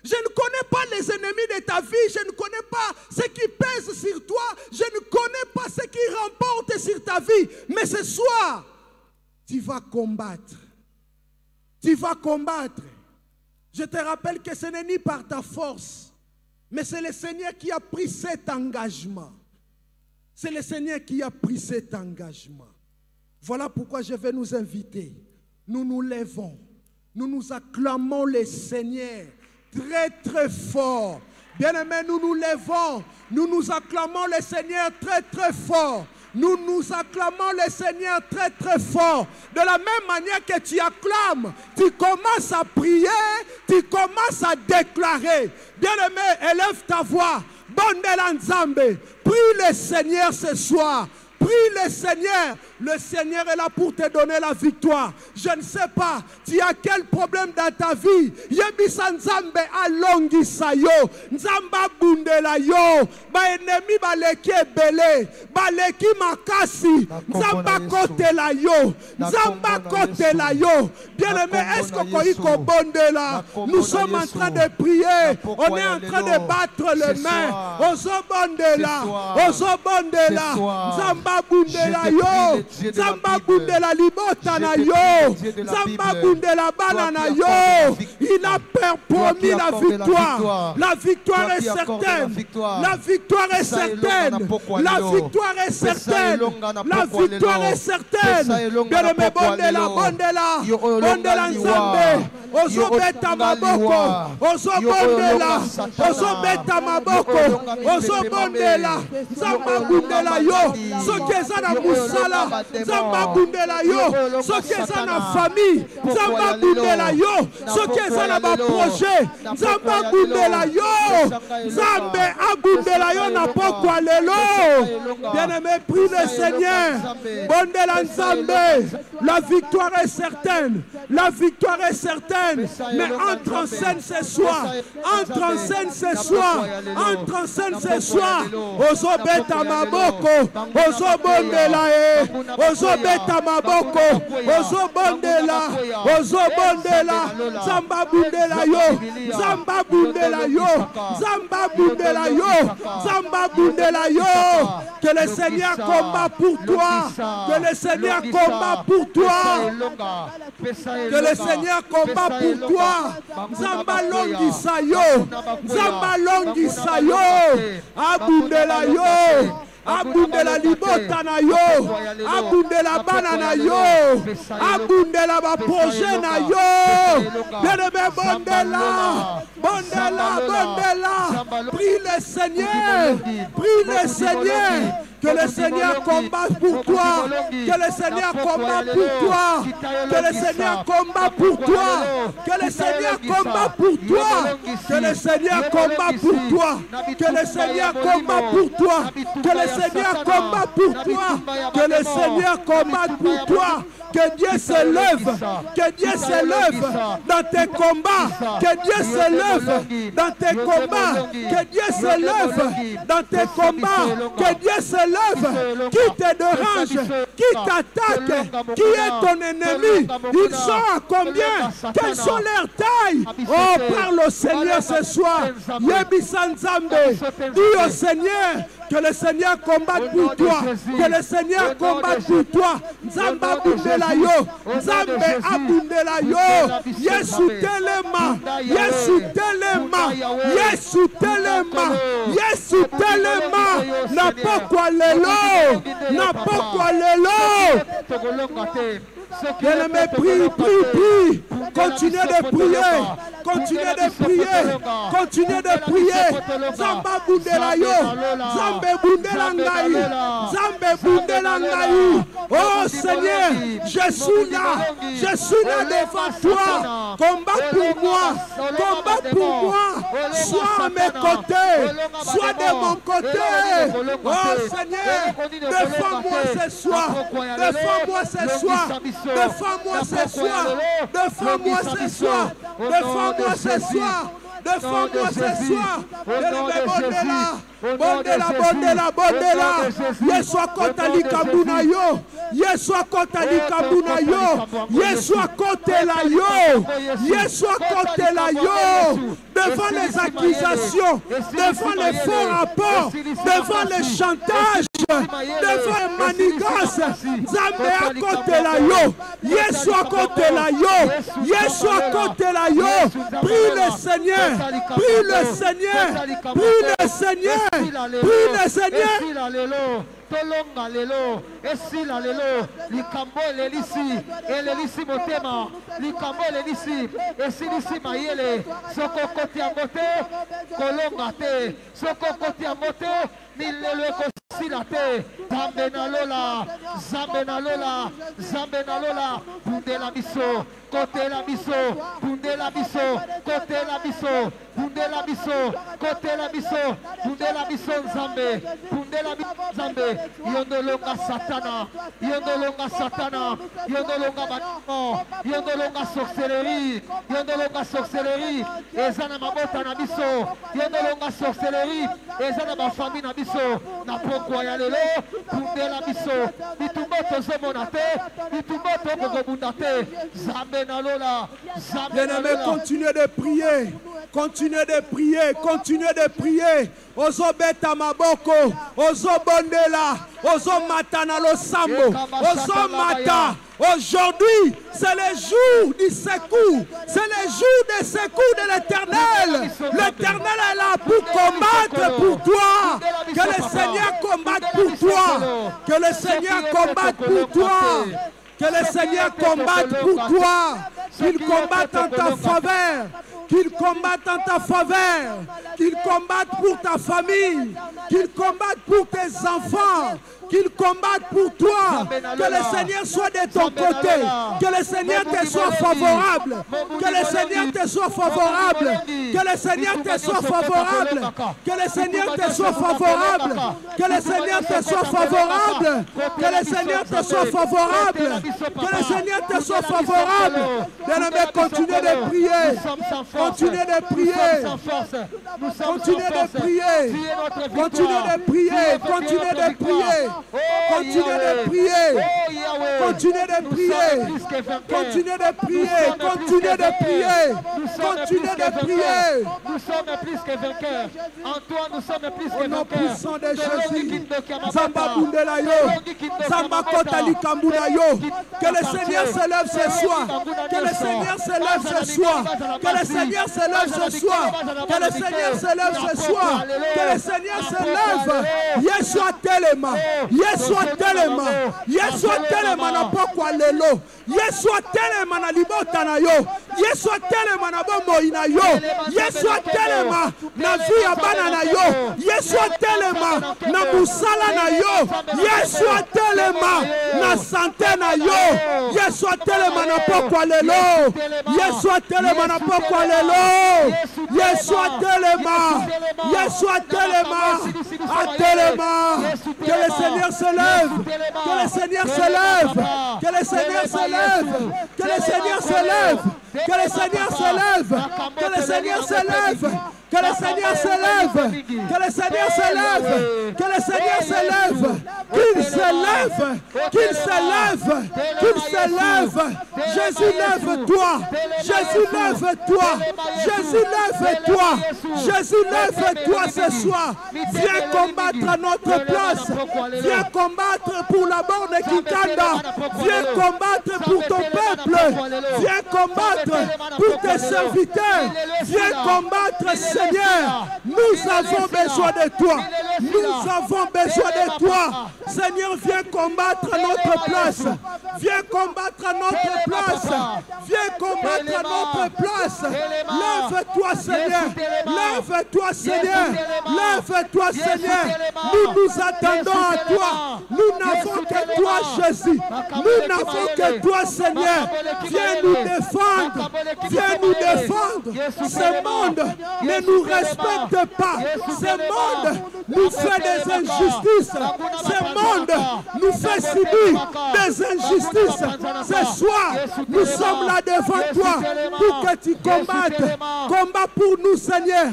Je ne connais pas les ennemis de ta vie, je ne connais pas ce qui pèse sur toi, je ne connais pas ce qui remporte sur ta vie. Mais ce soir, tu vas combattre. Tu vas combattre. Je te rappelle que ce n'est ni par ta force, mais c'est le Seigneur qui a pris cet engagement. C'est le Seigneur qui a pris cet engagement. Voilà pourquoi je vais nous inviter. Nous nous levons, nous nous acclamons le Seigneur. Très très fort. Bien-aimés, nous nous levons, nous nous acclamons le Seigneur très très fort. Nous nous acclamons le Seigneur très très fort. De la même manière que tu acclames, tu commences à prier, tu commences à déclarer. Bien-aimé, élève ta voix. Bondela Nzambe, prie le Seigneur ce soir. Prie le Seigneur. Le Seigneur est là pour te donner la victoire. Je ne sais pas, tu as quel problème dans ta vie. Yebisa Nzambe alongisa yo. Nzamba bundela yo. Ba ennemi baleki ebele. Baleki makasi. Nzamba kotela yo. Nzamba kotela yo. Bien-aimé, est-ce qu'on peut bondela? Nous sommes en train de prier. On est en train de battre les mains. Ozo bondela. Ozo bondela. Nzamba bundela yo. Zamba bundela libota na yo. Zamba bundela bana na yo. Il a promis la victoire. La victoire est certaine. La victoire est certaine. La victoire est certaine. La victoire est certaine. Bien-aimé, bondela, bondela. Bondela nzambe. Ozo beta maboko. Ozo bondela. Ozo beta maboko. Ozo bondela. Zamba bundela yo. Soki na musala. Zamba bundela yo. Soki na famille. Zamba bundela yo. Soki na ba projet. Zamba bundela yo. Zambe abundela yo na pokwa lelo. Bien-aimé, prie le Seigneur. Bondela nzambe. La victoire est certaine. La victoire est certaine. Mais entre en scène ce soir. Entre en scène ce soir. Entre en scène ce soir. Ozo beta maboko. Ozo bondela e. Ozo beta maboko. Ozo bondela. Ozo bondela. Zamba bundela yo. Zamba bundela yo. Zamba bundela yo. Zamba bundela yo. Que le Seigneur combat pour toi. Que le Seigneur combat pour toi. Que le Seigneur combat pour toi. Zamba longisa yo. Zamba longisa yo. Abundela yo. abundela libota na yo, abundela bana na yo, abundela ba projet na yo. Bien-aimé, bondela, bondela, bondela. Prie le Seigneur, prie le Seigneur. Que le Seigneur combatte pour toi. Que le Seigneur combatte pour toi. Que le Seigneur combatte pour toi. Que le Seigneur combatte pour toi. Que le Seigneur combatte pour toi. Que le Seigneur combatte pour toi. Que le Seigneur combatte pour toi. Que le Seigneur combatte pour toi. Que Dieu se lève. Que Dieu se lève dans tes combats. Que Dieu se lève dans tes combats. Que Dieu se lève dans tes combats. Que Dieu se lève, qui te dérange, qui t'attaque, qui est ton ennemi. Ils sont à combien? Quelles sont leurs tailles? Oh, parle au Seigneur ce soir. Dis au Seigneur que le Seigneur combatte pour toi. Que le Seigneur combatte pour toi. Nzamba bundela yo. Nzambe abundela yo. Yesu telema. Yesu telema. Yesu telema. Yesu telema. Na pokwa lelo. Na pokwa lelo. Bien-aimé, prie, prie, prie. Continuez de prier. Continuez de prier. Continuez de prier. Zamba bundela yo. Zambe bundela ngai. Zambe bundela ngai. Oh Seigneur, je suis là. Je suis là devant toi. Combat pour moi. Combat pour moi. Sois à mes côtés. Sois de mon côté. Oh Seigneur, défends-moi ce soir. Défends-moi ce soir. Défends-moi ce soir. Défends-moi ce soir. Défends-moi ce soir. Défends-moi ce soir. Bondela, bondela, bondela. Yesu akota likabuna yo. Yesu akota likabuna yo. Yesu akotela yo. Yesu akotela yo. Devant les accusations, devant les faux rapports, devant les chantages, devant les manigances, Nzambe akotela yo. Yesu akotela yo. Yesu akotela yo. Prie le Seigneur. Prie le Seigneur. Prie le Seigneur. Prie le Seigneur. Tolonga lelo, esila lelo, likambo elelisi, elelisi motema, likambo elelisi, esilisi mayele, soko koti amote, kolonga te, soko koti amote, nilelo ekosila te, zambe na lola, zambe na lola, zambe na lola, bundela biso, kote la biso, bundela biso, kote la biso, bundela biso, kote la biso, bundela biso nzambe, bundela biso nzambe. Yondolonga satana, yondolonga satana, yondolonga banimo, yondolonga sorcellerie, yondolonga sorcellerie, ezana mabota na biso, yondolonga sorcellerie, ezana ma famille na biso, na pokwa ya lelo, bundela biso, bitumboto zomonate, bitumboto gogobundate, zambe na lola, zambe na lola. Bien-aimé, continuez de prier, continuez de prier, continuez de prier. Ozo beta maboko, ozo bondela, ozo mata na lo sambo, ozo mata. Aujourd'hui, c'est le jour du secours. C'est le jour des secours de l'Éternel. L'Éternel est là pour combattre pour toi. Que le Seigneur combatte pour toi. Que le Seigneur combatte pour toi. Que le Seigneur combatte pour toi. Qu'il combatte en ta faveur. Qu'il combatte en ta faveur. Qu'il combatte pour ta famille. Qu'il combatte pour tes enfants. Qu'il combatte pour toi. Que le Seigneur soit de ton côté. Que le Seigneur te soit favorable. Que le Seigneur te soit favorable. Que le Seigneur te soit favorable. Que le Seigneur te soit favorable. Que le Seigneur te soit favorable. Que le Seigneur te soit favorable. Que le Seigneur te soit favorable. Bien-aimé, continuez de prier. Continuez de prier. Continuez de prier. Continuez de prier. Continuez de prier. Continuez de prier. Continuez de prier. Continuez de prier. Continuez de prier. Continuez de prier. Nous sommes plus que vainqueurs. En toi, nous sommes plus que Au nom vainqueurs. puissant de Jésus. Zamba Bundela yo. Zamba Kotali Kambuna yo. Que le Seigneur se lève ce soir. Que le Seigneur se lève ce soir. Que le Seigneur se lève ce soir. Que le Seigneur se lève ce soir. Que le Seigneur se lève. Yeshua telema. Yeshua telema. Yeshua telema na pokwa lelo. Yeshua telema na libota na yo. Yeshua telema na bombo ina yo. Yeshua telema na vie ya bana na yo. Yeshua telema na musala na yo. Yeshua telema na santé na yo. Yeshua telema na pokwa lelo. Yeshua telema na pokwa lelo. Yeshua telema. Yeshua telema. Atelema. Que le Seigneur se lève. Que le Seigneur se lève. Que le Seigneur se lève. Que le Seigneur se lève. Que le Seigneur se lève. Que le Seigneur se lève. Que le Seigneur se lève. Que le Seigneur se lève. Que le Seigneur se lève. Qu'il se lève. Qu'il se lève. Qu'il se lève. Jésus, lève-toi. Jésus, lève-toi. Jésus, lève-toi. Jésus, lève-toi ce soir. Viens combattre à notre place. Viens combattre pour la mort de Kikanda. Viens combattre pour ton peuple. Viens combattre pour tes serviteurs. Viens combattre, Seigneur. Nous avons besoin de toi. Nous avons besoin de toi. Seigneur, viens combattre à notre place. Viens combattre à notre place. Viens combattre à notre place. Lève-toi, Seigneur. Lève-toi, Seigneur. Lève-toi, Seigneur. Nous nous attendons à toi. Nous n'avons que toi, Jésus. Nous n'avons que toi, Seigneur. Viens nous défendre. Viens nous défendre. Ce monde ne nous respecte pas. Ce monde nous fait des injustices. Ce monde nous fait subir des injustices. Ce soir, nous sommes là devant toi pour que tu combattes. Combat pour nous, Seigneur.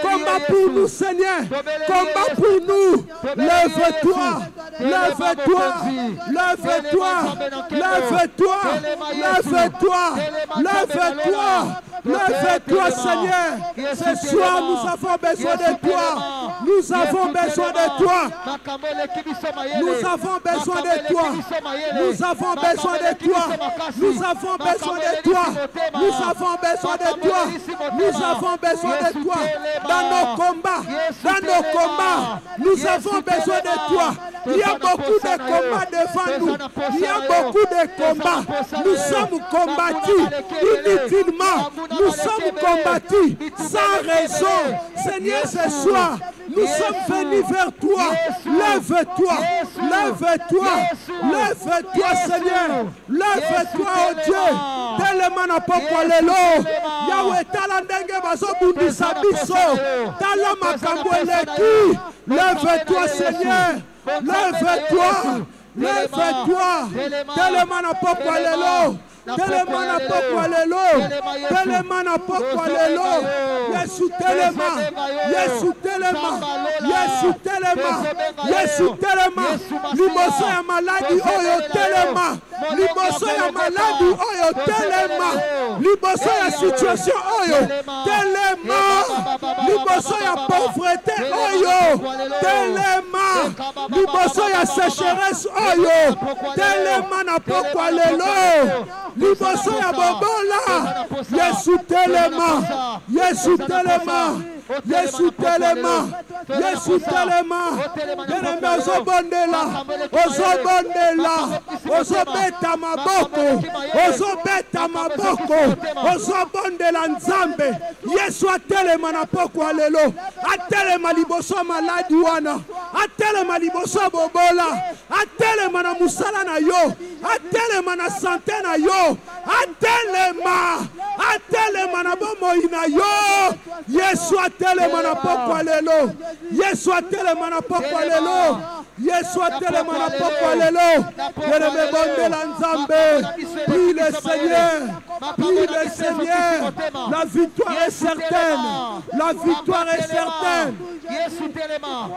Combat pour nous, Seigneur. Combat pour nous. Lève-toi. Lève-toi. Lève-toi. Lève-toi. Lève-toi. Lève-toi. Lève-toi, Seigneur. Ce soir, nous avons besoin de toi. Nous avons besoin de toi. Nous avons besoin de toi. Nous avons besoin de toi. Nous avons besoin de toi. Nous avons besoin de toi. Nous avons besoin de toi. Dans nos combats. Dans nos combats. Nous avons besoin de toi. Il y a beaucoup de combats devant nous. Il y a beaucoup de combats. Nous sommes combattus inutilement. Nous sommes combattus sans raison. Seigneur, ce soir, nous sommes venus vers toi. Lève-toi. Lève-toi. Lève-toi, Seigneur. Lève-toi, oh Dieu. Tellement n'a pas lelo. Yahweh talandenge bazo bundisa biso. Tala makambo eleki. Lève-toi, Seigneur. Lève-toi. Lève-toi. Tellement n'a pas lelo. Tellement n'a pas lelo. Tellement n'a pas lelo. Yesu tellement. Yesu tellement. Yesu tellement. Yesu tellement. Liboso ya maladi oyo tellement. Liboso ya maladi oyo tellement. Liboso ya situation oyo tellement. Liboso ya pauvreté oyo tellement. Liboso ya sécheresse oyo tellement n'a pas lelo. Liboso ya bobola. Yesu tellement. Yesu tellement. Yesu tellement. Yesu tellement. Bien-aimé, ozobondela. Ozobondela. Ozobeta maboko. Ozobeta maboko. Ozobondela nzambe. Yesu atelema na pokwa lelo. Atelema liboso maladi wana. Atelema liboso bobola. Atelema na musala na yo. Atelema na santé na yo. Atelema. Atelema na bomoi na yo. Yesu atelema na pokwa lelo. Yesu atelema na pokwa lelo. Yesu atelema na pokwa lelo. Bien-aimé, bondela Nzambe. Prie le Seigneur. Prie le Seigneur. La victoire est certaine. La victoire est certaine.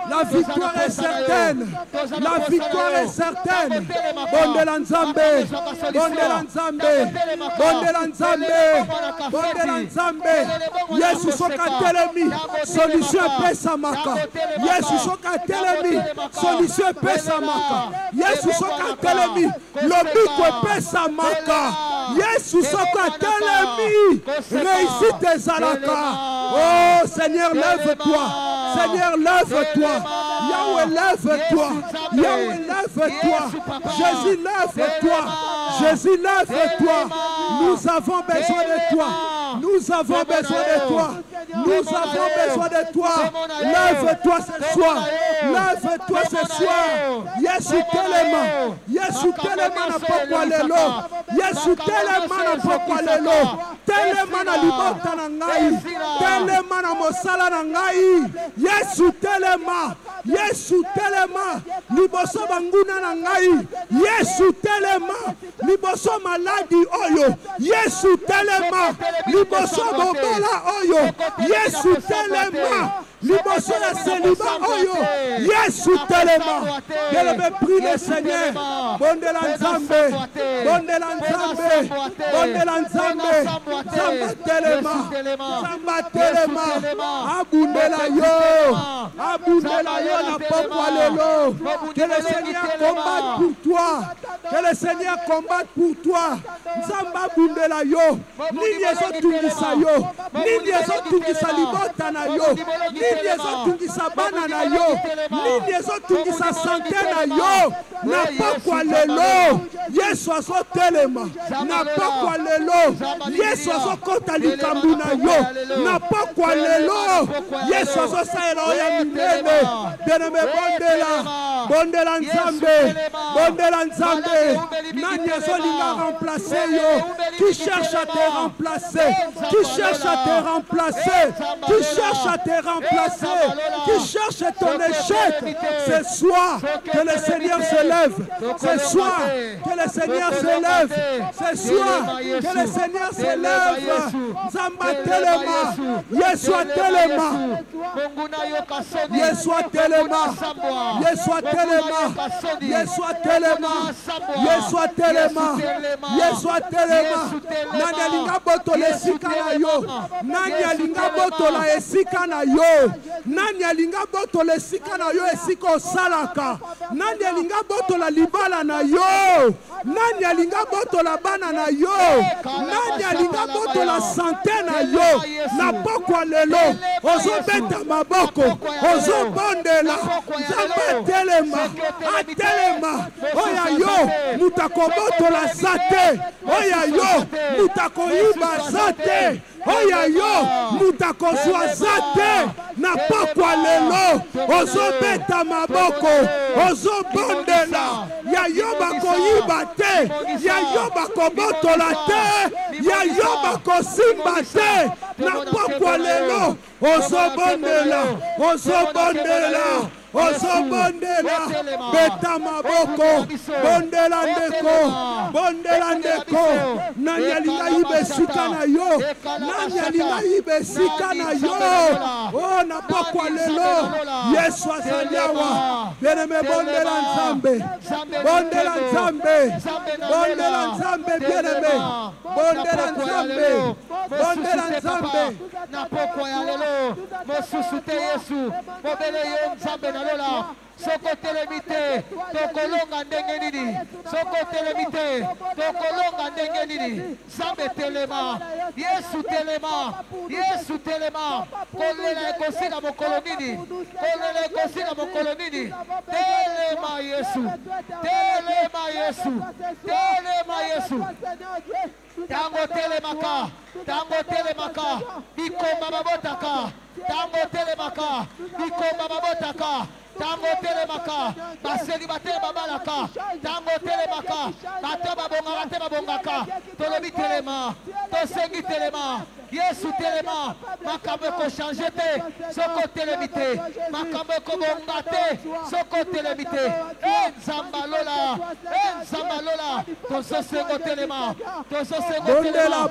La victoire est certaine. La victoire est certaine. Bondela Nzambe. Bondela Nzambe. Bondela Nzambe. Bondela Nzambe. Yesu soka telemi. Solution pesa maka. Yesu soka telemi. Solution pesa maka. Yesu soka telemi. Lobiko pesa maka. Yesu soka telemi. Réussite ezalaka. Oh Seigneur, lève-toi. Seigneur, lève-toi. Yahweh, lève-toi. Yahweh, lève-toi. Jésus, lève-toi. Jésus, lève-toi. Nous avons besoin de toi. Nous avons besoin de toi. Nous avons besoin de toi. Lève-toi ce soir. Lève-toi ce soir. Yesu telema. Yesu telema na pokwa lelo. Yesu telema na pokwa lelo. Telema na libota na ngai. Telema na mosala na ngai. Yesu telema. Yesu telema. Liboso banguna na ngai. Yesu telema. Liboso maladi oyo. Yesu telema. Liboso bobola oyo. Yesu telema. Liboso ya célibat oyo. Yesu telema. Bien-aimé, prie le Seigneur. Bondela Nzambe. Bondela Nzambe. Bondela Nzambe. Zamba telema. Zamba telema. Abundela yo. Abundela yo na pokwa lelo. Que le Seigneur combatte pour toi. Que le Seigneur combatte pour toi. Nzamba abundela yo. Nini ezotungisa yo. Nini ezotungisa libota na yo. Nini ezotungisa bana na yo. Nini ezotungisa sante na yo. Na pokwa lelo. Yesu azotelema. Na pokwa lelo. Yesu azokota likambu na yo. Na pokwa lelo. Yesu azosaela oya minene. Bien-aimé, bondela. Bondela Nzambe. Bondela Nzambe. Nani azolinga remplacer yo. Qui cherche à te remplacer. Qui cherche à te remplacer. Qui cherche à te remplacer. Qui cherche ton échec. Ce soir, que le Seigneur se lève. Ce soir, que le Seigneur se lève. Ce soir, que le Seigneur se lève. Zamba telema. Yesu telema. Yesu telema. Yesu telema. Yesu telema. Yesu telema. Yesu telema. Nani alinga botola esika na yo. Nani alinga botola esika na yo. Nani alinga botola esika na yo esika osalaka. Nani alinga botola libala na yo. Nani alinga botola bana na yo. Nani alinga botola sante na yo. Na pokwa lelo. Ozobeta maboko. Ozobondela. Nzamba telema. Atelema. Oya yo. Mutakobotola sate. Oya yo. Mutakoyiba sate. Oya yo. Mutakozwa sate. Na pokwa lelo. Ozobeta maboko. Ozobondela. Ya yo bakoyiba te. Ya yo bakobotola te. Ya yo bakosimba te. Na pokwa lelo. Ozobondela. Ozobondela. Ozobondela. Beta maboko. Bondela ndeko. Bondela ndeko. Nani alinga ibe sika na yo. Nani alinga ibe sika na yo. Oh, na pokwa lelo. Yesu azaliawa. Bien-aimé, bondela Nzambe. Bondela Nzambe. Bondela Nzambe, bien-aimé. Bondela Nzambe. Bondela Nzambe. Na pokwa ya lelo. Mosusu te Yesu. Mobele yo Nzambe na lola. Soko telemite, tokolonga ndenge nini. Soko telemite, tokolonga ndenge nini. Zambe telema, Yesu telema, Yesu telema. Kolela ekosika mokolo nini. Kolela ekosika mokolo nini. Telema Yesu, telema Yesu, telema Yesu. Tango telemaka, bikoma babotaka, tango telemaka, likomba babotaka, tango telemaka, baselibatere babalaka, tango telemaka, bato babongaka te babongaka, tolobi telema, tosengi telema, Yesu telema, makambo ko changer te, soko telemite, makambo ko bonga te, soko telemite, enzambalola, toso sengo telema, toso sengo telema,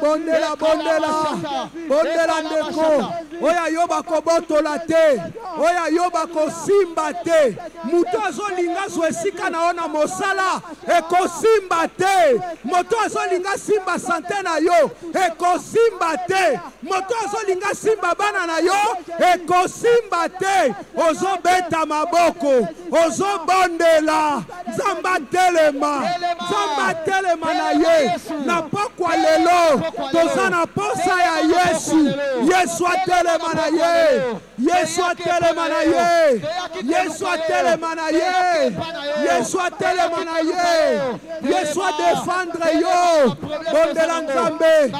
bondela ndeko, oya yoba ko botola te, oya yoba ko simba te, muto azolinga zo esika naona mosala, eko simba te, moto azolinga simba sante na yo, eko simba te, moto azolinga simba bana na yo, eko simba te, ozo beta maboko, ozo bondela, zamba telema na ye, na pokwa lelo, toza na posa ya Yesu, Yesu atelema na ye, Yesu atelema na ye, Yesu atelema na ye, Yesu atelema na ye, Yesu a défendre yo, bondela nzambe,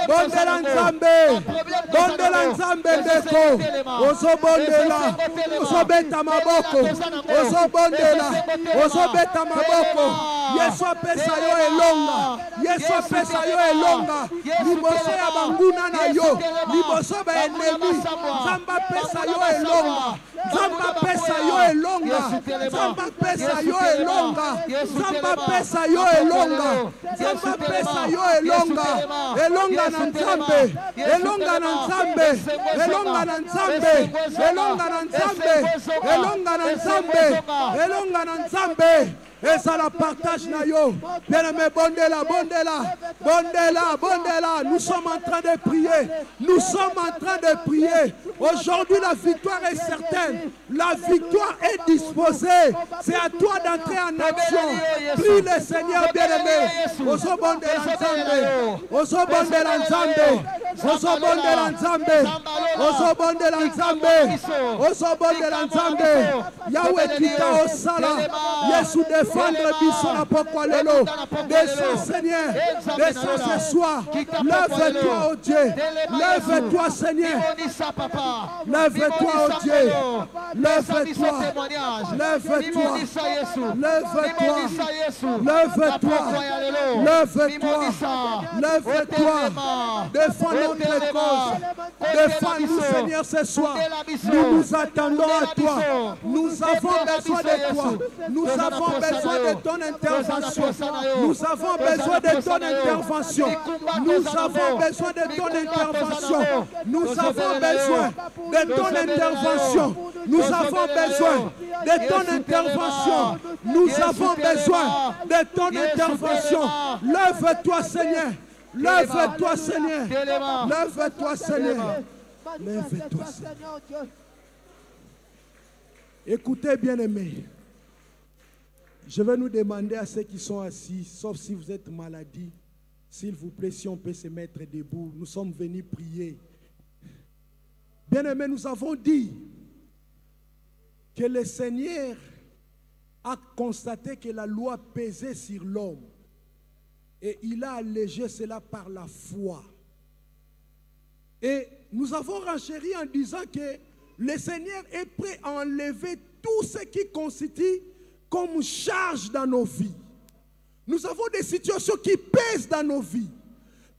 bondela nzambe, bondela nzambe ndeko, ozo bondela, ozo beta maboko, ozo bondela, ozo beta maboko, Yesu apesa yo elonga, Yesu apesa yo elonga, liboso ya banguna na yo, liboso ba ennemi, Zamba pesa yo elonga, Zamba pesa yo elonga, Zamba pesa yo elonga, Zamba pesa yo elonga, Zamba pesa yo elonga, elonga na nzambe, elonga na nzambe, elonga na nzambe, elonga na nzambe, elonga na nzambe, elonga na nzambe. Et ça la partage na yo. Bien-aimé, bondela, bondela, bondela, bondela. Nous sommes en train de prier. Nous sommes en train de prier. Aujourd'hui, la victoire est certaine. La victoire est disposée. C'est à toi d'entrer en action. Prie le Seigneur, bien-aimé. Oso bondela nzambe. Oso bondela nzambe. Oso bondela nzambe. Oso bondela nzambe. Oso bondela nzambe. Yahweh kita osala. Yesu défendre biso na pokwa lelo. Descends Seigneur. Descends ce soir. Lève-toi oh Dieu. Lève-toi Seigneur. Lève-toi oh Dieu. Lève-toi. Lève-toi. Lève-toi. Lève-toi. Lève-toi. Lève-toi. Défends notre cause. Défends-nous Seigneur ce soir. Nous nous attendons à toi. Nous avons besoin de toi. Nous avons besoin de ton intervention. Nous avons besoin de ton intervention. Nous avons besoin de ton intervention. Nous avons besoin de ton intervention. Nous avons besoin de ton intervention. Nous avons besoin de ton intervention. Lève-toi Seigneur. Lève-toi Seigneur. Lève-toi Seigneur. Lève-toi Seigneur. Écoutez bien-aimés. Je vais nous demander à ceux qui sont assis, sauf si vous êtes maladie, s'il vous plaît, si on peut se mettre debout. Nous sommes venus prier. Bien-aimés, nous avons dit que le Seigneur a constaté que la loi pesait sur l'homme et il a allégé cela par la foi. Et nous avons renchéri en disant que le Seigneur est prêt à enlever tout ce qui constitue comme charge dans nos vies. Nous avons des situations qui pèsent dans nos vies.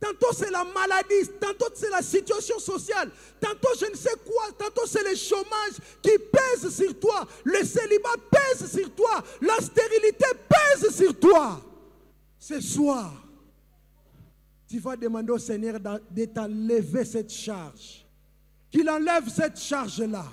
Tantôt c'est la maladie, tantôt c'est la situation sociale, tantôt je ne sais quoi, tantôt c'est le chômage qui pèse sur toi, le célibat pèse sur toi, la stérilité pèse sur toi. Ce soir, tu vas demander au Seigneur de t'enlever cette charge. Qu'il enlève cette charge-là.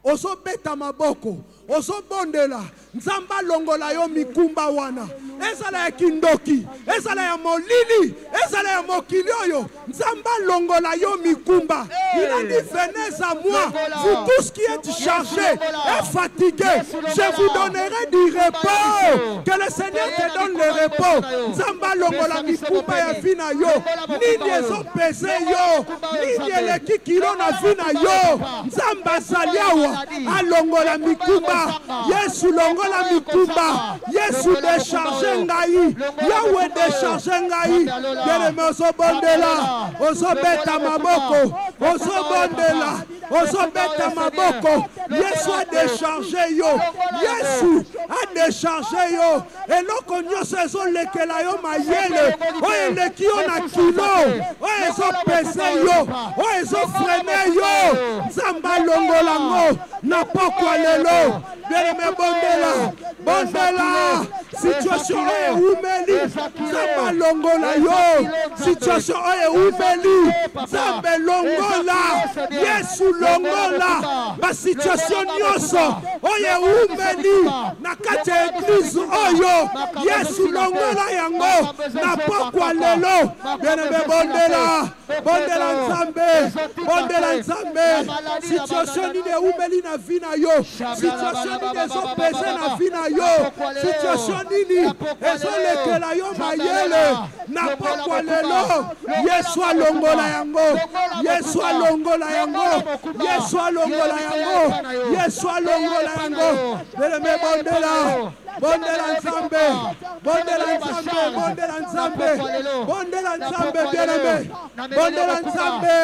Oso beta maboko, oso bondela, nzamba longola yo mikumba wana. Ezala ya kindoki, ezala ya molili, ezala ya mokilioyo, nzamba longola yo mikumba. Il a dit venez à moi, vous tous qui êtes chargés et fatigués, je vous donnerai du repos. Que le Seigneur te donne le repos. Nzamba longola mikumba ya vina yo, nini ezo pese yo, nini eleki kilo na vina yo, nzamba salia alongola mikumba. Yesu longola mikumba. Yesu décharge ngai. Yahweh décharge ngai. Bien-aimé ozobondela, ozobeta maboko, ozobondela, ozobeta maboko. Yesu a déchargé yo. Yesu a déchargé yo. Eloko nyonso ezolekela yo mayele. Oyo eleki yo na kilo. Oyo ezopese yo. Oyo ezofrene yo. Nzambe alongola ngo na pokwa lelo. Bien-aimé bondela, bondela. Situation oyo eumeli. Nzambe alongola yo. Situation oyo eumeli. Nzambe longola. Yesu longola. Ba situation nyonso oyo eumeli na kati ya eglise oyo. Yesu longola yango na pokwa lelo. Bien-aimé bondela, bondela Nzambe, bondela Nzambe. Situation nini eumeli na vi na yo. Situation nini ezopese na vi na yo. Situation nini ezolekela yo mayele na pokwa lelo. Yesu alongola yango. Yesu alongola yango. Yesu alongola yango. Yesu alongola yango. Bien-aimé bondela, bondela Nzambe, bondela Nzambe, bondela Nzambe, bondela Nzambe, bien-aimé, bondela Nzambe,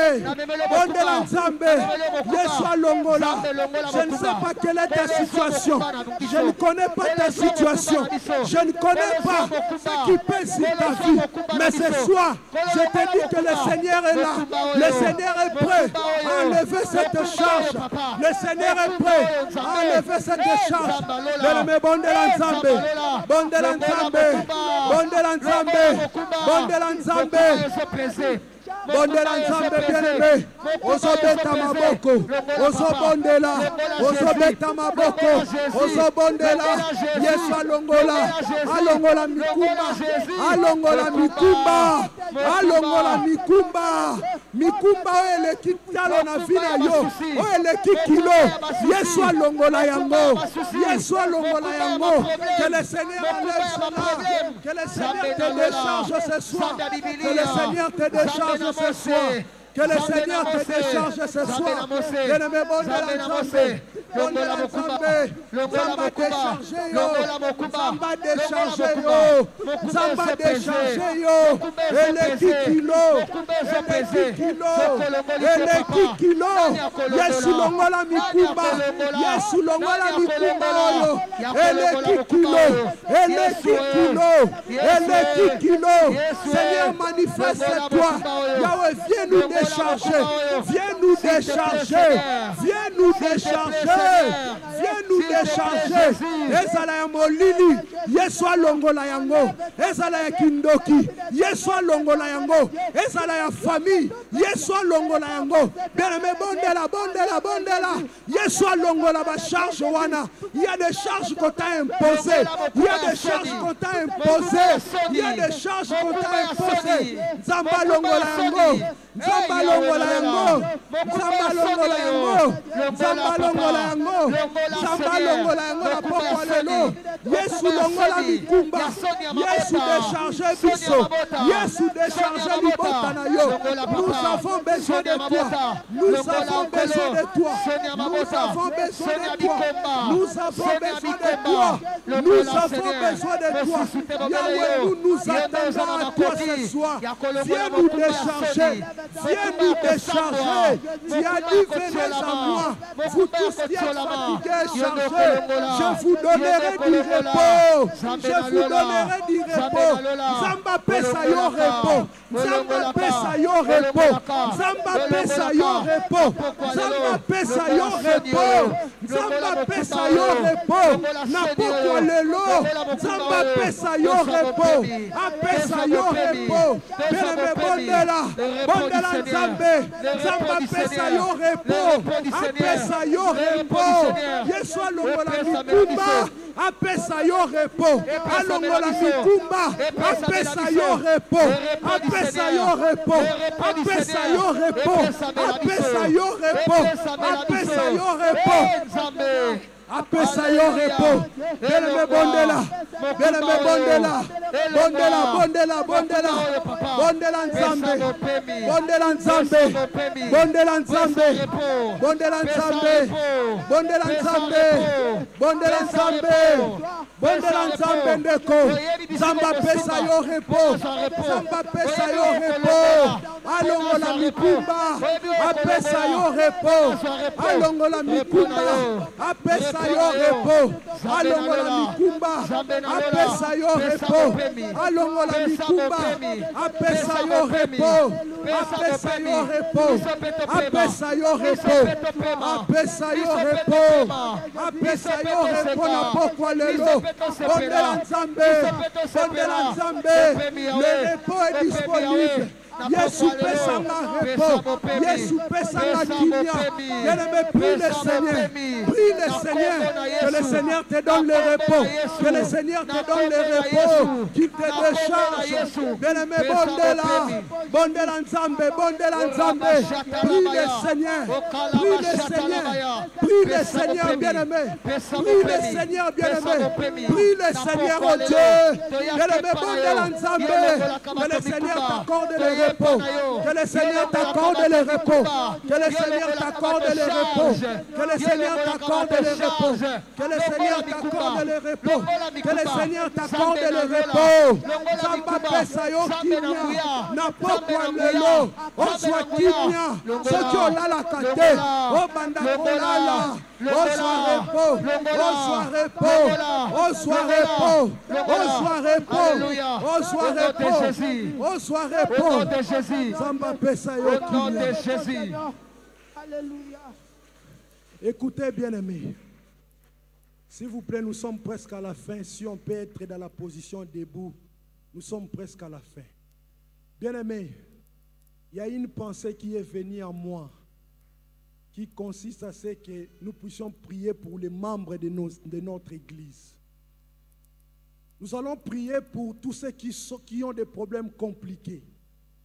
bondela Nzambe. Yesu alongola. Je ne sais pas quelle est ta situation. Je ne connais pas ta situation. Je ne connais pas ce qui pèse sur ta vie. Mais ce soir, je te dis que le Seigneur est là. Le Seigneur est prêt à enlever cette charge. Le Seigneur est prêt à enlever cette charge. Bien-aimé, bondela Nzambe, bondela Nzambe, bondela Nzambe, bondela Nzambe. Bondela Nzambe bien-aimé, ozobeta maboko, ozobondela, ozobeta maboko, ozobondela. Yesu alongola, alongola mikumba, alongola mikumba, alongola mikumba, mikumba oyo eleki talo na vi na yo, oyo eleki kilo. Yesu alongola yango, Yesu alongola yango. Que le Seigneur enlève cela, que le Seigneur te décharge ce soir, que le Seigneur te décharge ce soir. Que le Seigneur te décharge ce soir. Bien-aimé, bondela Nzambe, bondela Nzambe. Nzamba décharge yo, Nzamba décharge yo, Nzamba décharge yo. Eleki kilo, eleki kilo, eleki kilo. Yesu longola mikumba, Yesu longola mikumba oyo. Eleki kilo, eleki kilo, eleki kilo. Seigneur, manifeste-toi. Yahweh, viens nous décharger, viens nous décharger, viens nous décharger, viens nous décharger. Ezala ya molili, Yesu alongola yango. Ezala ya kindoki, Yesu alongola yango. Ezala ya famille, Yesu alongola yango. Bien-aimé, bondela, bondela, bondela. Yesu alongola ba charge wana. Il y a des charges qu'on t'a imposées. Il y a des charges qu'on t'a imposées. Il y a des charges qu'on t'a imposées. Nzamba longola yango. Nzamba longola yango, Nzamba longola yango, Nzamba longola yango, Nzamba longola yango na pokwa lelo. Yesu longola mikumba, Yesu décharge biso, Yesu décharge libota na yo. Nous avons besoin de toi, nous avons besoin de toi, nous avons besoin de toi, nous avons besoin de toi, nous avons besoin de toi. Yahweh, nous nous attendons à toi ce soir. Viens nous décharger. Viens nous décharger. Tu as dit, venez à moi, vous tous qui êtes fatigués et chargés, je vous donnerai du repos. Je vous donnerai du repos. Zamba pesa yo repos. Zamba pesa yo repos. Zamba pesa yo repos. Zamba pesa yo repos. Zamba pesa yo repos. Na pokwa lelo. Zamba pesa yo repos. Apesa yo repos. Bien-aimé, bondela, bondela Nzambe. Zamba pesa yo repos. Apesa yo repos. Yesu alongola mikumba. Apesa yo repos. Alongola mikumba. Apesa yo repos. Apesa yo repos. Apesa yo repos. Apesa yo repos. Apesa yo repos. apesa yo repos. Bien-aimé, bondela. Bien-aimé, bondela. Bondela, bondela, bondela. Bondela nzambe. Bondela nzambe. Bondela nzambe. Bondela nzambe. Bondela nzambe. Bondela nzambe. Bondela nzambe ndeko. Zamba pesa yo repos. Zamba pesa yo repos. Alongola mikumba. Apesa yo repos. Alongola mikumba. Apesa yo repos. Alongola mikumba. Apesa yo repos. Alongola mikumba. Apesa yo repos. Apesa yo repos. Apesa yo repos. Apesa yo repos. Apesa yo repos na pokwa lelo. Bondela nzambe. Bondela nzambe. Le repos est disponible. Yesu pesanga repos. Yesu pesanga kimia. Bien-aimé, prie le Seigneur. Prie le Seigneur. Que le Seigneur te donne le repos. Que le Seigneur te donne le repos. Qu'il te décharge. Bien-aimé, bondela. Bondela nzambe. Bondela nzambe. Prie le Seigneur. Prie le Seigneur. Prie le Seigneur, bien-aimé. Prie le Seigneur, bien-aimé. Prie le Seigneur, oh Dieu. Bien-aimé, bondela nzambe. Que le Seigneur t'accorde le repos. Que le Seigneur t'accorde le repos. Que le Seigneur t'accorde le repos. Que le Seigneur t'accorde le repos. Que le Seigneur t'accorde le repos. Que le Seigneur t'accorde le repos. Zamba pesa yo kimia. Na pokwa lelo. Oswa kimia. Soki olala kate. Obanda kolala. Oswa repos. Oswa repos. Oswa repos. Oswa repos. Oswa repos. Oswa repos. Jésus. Au nom de Jésus. Alléluia. Écoutez, bien-aimés. S'il vous plaît, nous sommes presque à la fin. Si on peut être dans la position debout, nous sommes presque à la fin. Bien-aimés, il y a une pensée qui est venue à moi, qui consiste à ce que nous puissions prier pour les membres de notre Église. Nous allons prier pour tous ceux qui ont des problèmes compliqués.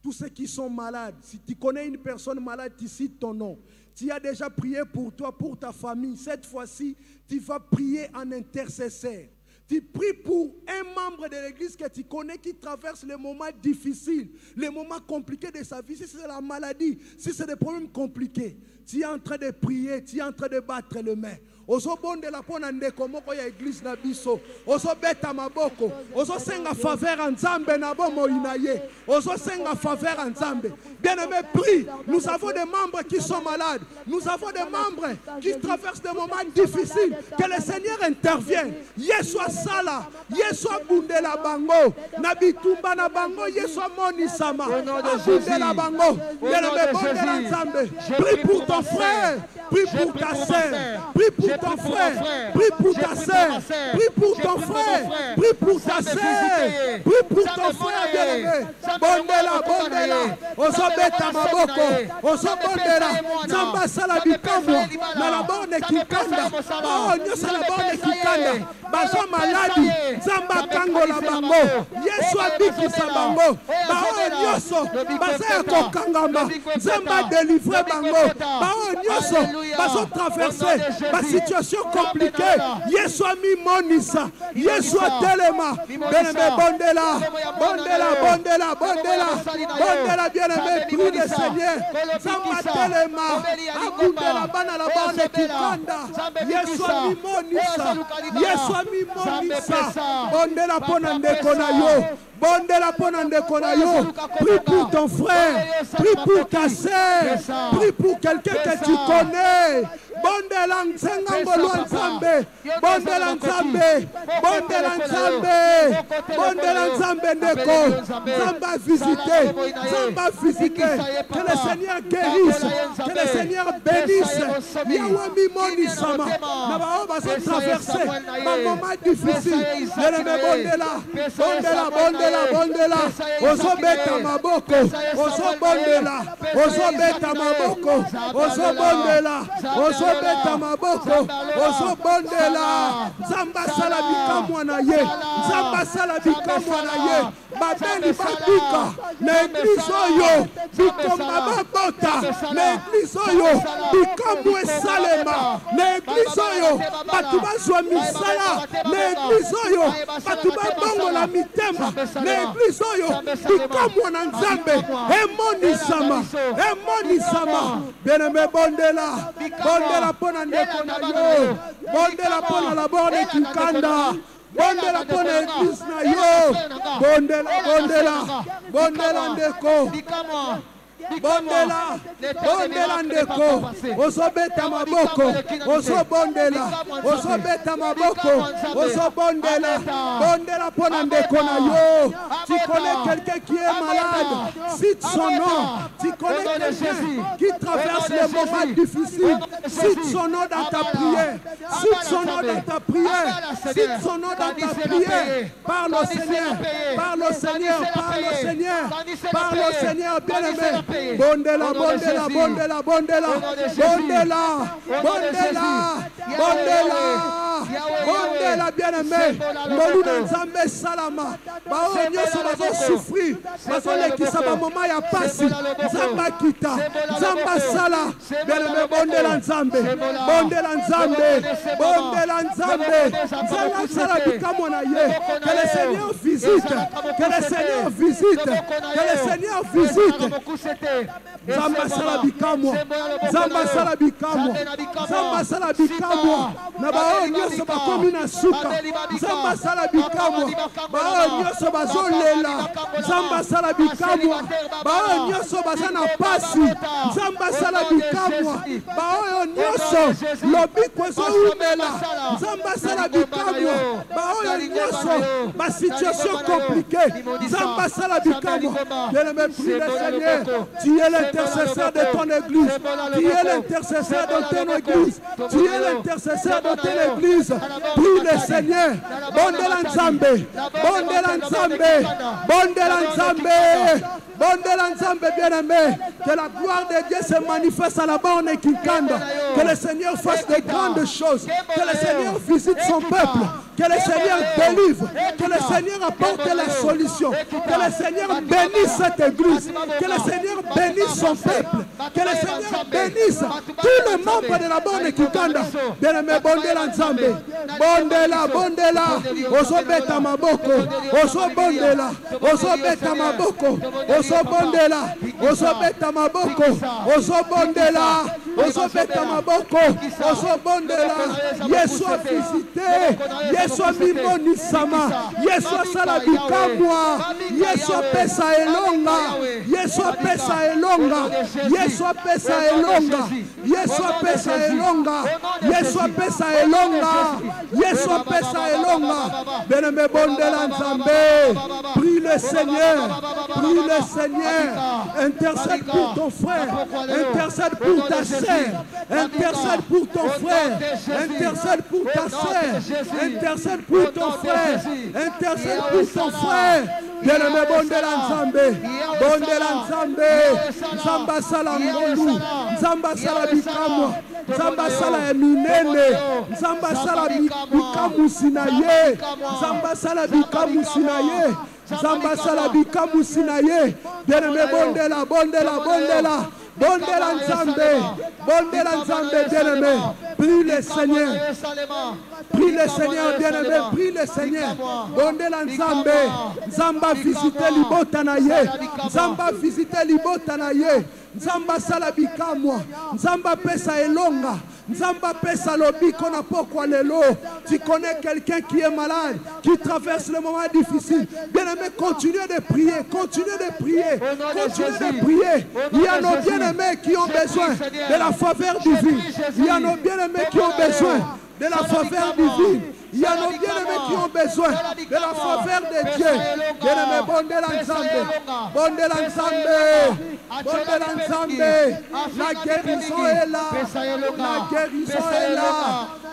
Tous ceux qui sont malades. Si tu connais une personne malade, tu cites ton nom. Tu as déjà prié pour toi, pour ta famille. Cette fois-ci, tu vas prier en intercesseur. Tu pries pour un membre de l'église que tu connais qui traverse les moments difficiles, les moments compliqués de sa vie. Si c'est la maladie, si c'est des problèmes compliqués, tu es en train de prier, tu es en train de battre les mains. Ozo bonde la pona ndeko moko ya église na biso. Ozo beta maboko. Ozo senga faveur en Nzambe na bomo inaye. Ozo senga faveur en Nzambe. Bien-aimé, prie. Nous avons des membres qui sont malades. Nous avons des membres qui traversent des moments difficiles. Que le Seigneur intervienne. Yeswa sala. Yeswa bundela bango. Nabitumba na bango. Yeswa moni sama. Bundela bango. Bien-aimé, bondela Nzambe. Prie pour ton frère. Prie pour ta sœur. Prie pour ton frère, prie pour ta sœur, prie pour ton frère, prie pour ta sœur, prie pour ton frère bien-aimé. Bondela, bondela, ozobeta maboko, ozobondela, Nzamba sala bikambo, na la borne kikanda, bao nyosa la borne kikanda, bazo maladi, Nzamba kangola bango, Yesu abikisa bango, bao nyoso, baza kokangamba, Nzamba délivrer bango, bao nyoso, bazo traverser, situation compliquée. Yeswa mi monisa. Yeswa telema. Bien-aimé, bondela. Bondela, bondela, bondela. Bondela, bien-aimé, prie le Seigneur. Zamba telema. Akundela bana la bande kikanda. Yeswa mi monisa. Yeswa mi monisa. Bondela pona ndeko na yo. Bondela pona ndeko na yo. Prie pour ton frère. Prie pour ta sœur. Prie pour quelqu'un que tu connais. Bondela nzenga ngolwa Nzambe. Bondela Nzambe. Bondela Nzambe. Bondela Nzambe ndeko. Nzamba visiter. Nzamba visiter. Que le Seigneur guérisse. Que le Seigneur bénisse. Yahweh mimoni sama. Naba va se traverser un moment difficile. Bien-aimé, bondela. Bondela, bondela, bondela. Ozobeta maboko. Ozobondela. Ozobeta maboko. Ozobondela. ozobeta maboko ozobondela nzamba sala bikamwa na ye nzamba sala bikamwa na ye babeli babika na eglise oyo bikomba babota na eglise oyo bikamwa esalema na eglise oyo bato bazwa misala na eglise oyo bato babongola mitema na eglise oyo bikamwa na nzambe emonisama bien-aimé bondela mpona ndeko na yo bondela mpona la borne kikanda bondela mpona eglise na yo bondela ndeko bondela ndeko ozobeta maboko ozobondela bondela mpona ndeko na yo. Tu connais quelqu'un qui est malade, cite son nom. Tu connais quelqu'un qui traverse les moments difficiles, cite son nom dans ta prière. Cite son nom dans ta prière. Parle au Seigneur, bien-aimé. Bondela, bien-aimé. Moluna nzambe salama. Bao nyoso bazo souffrir. Bazo lekisa ba moma ya pasi. Nzamba kita. Nzamba sala. Bien-aimé bondela nzambe. Nzamba sala bikamwa na ye. Que le Seigneur visite. Zamba sala bikamwa na bao nyoso bakomi na suka. Zamba sala bikamwa bao nyoso bazolela. Zamba sala bikamwa bao nyoso baza na pasi. Zamba sala bikamwa bao nyoso lobiko ezoumela. Zamba sala bikamwa bao nyoso ba situation compliquée. Zamba sala bikamwa. Bien-aimé, prie le Seigneur. Tu es l'intercesseur de ton église. Tu es l'intercesseur de ton église. Prie le Seigneur. Bondela nzambe, bien-aimé. Que la gloire de Dieu se manifeste à la borne et Kikanda. Que le Seigneur fasse de grandes choses. Que le Seigneur visite son peuple. Que le Seigneur délivre. Que le Seigneur apporte la solution. Que le Seigneur bénisse cette église. Que le Seigneur bénisse son peuple. Que le Seigneur bénisse tous les membres de la borne Kikanda. Bien-aimé, bondela nzambe. Bondela. Ozobeta maboko. Ozobondela. Yesu visité. Yesu bimonisama. Yesu sala bikamwa. Yesu pesa elonga. Bien-aimé bondela nzambe. Prie le Seigneur. Intercède pour ton frère. Intercède pour ta sœur. Intercède pour ton frère. Intercède pour ta sœur. Intercède pour ton frère. Bien-aimé bondela nzambe. Nzamba sala ngolu. Nzamba sala bikamwa. Nzamba sala eminene. Nzamba sala bikamusina ye. Nzamba sala bikamusina ye. Bien-aimé bondela nzambe, bien-aimé. Prie le Seigneur, bien-aimé, prie le Seigneur. Bondela nzambe, nzamba visite libota na ye, nzamba sala bikamwa, nzamba pesa elonga, nzamba pesa lobiko na pokwa lelo. Tu connais quelqu'un qui est malade, qui traverse le moment difficile. Bien-aimé, continuez de prier. Il y a nos bien-aimés qui ont besoin de la faveur divine. Il y a nos bien-aimés qui ont besoin de la faveur divine. Il y a nos bien-aimés qui ont besoin de la faveur de Dieu. Bien-aimé, bondela nzambe. La guérison est là.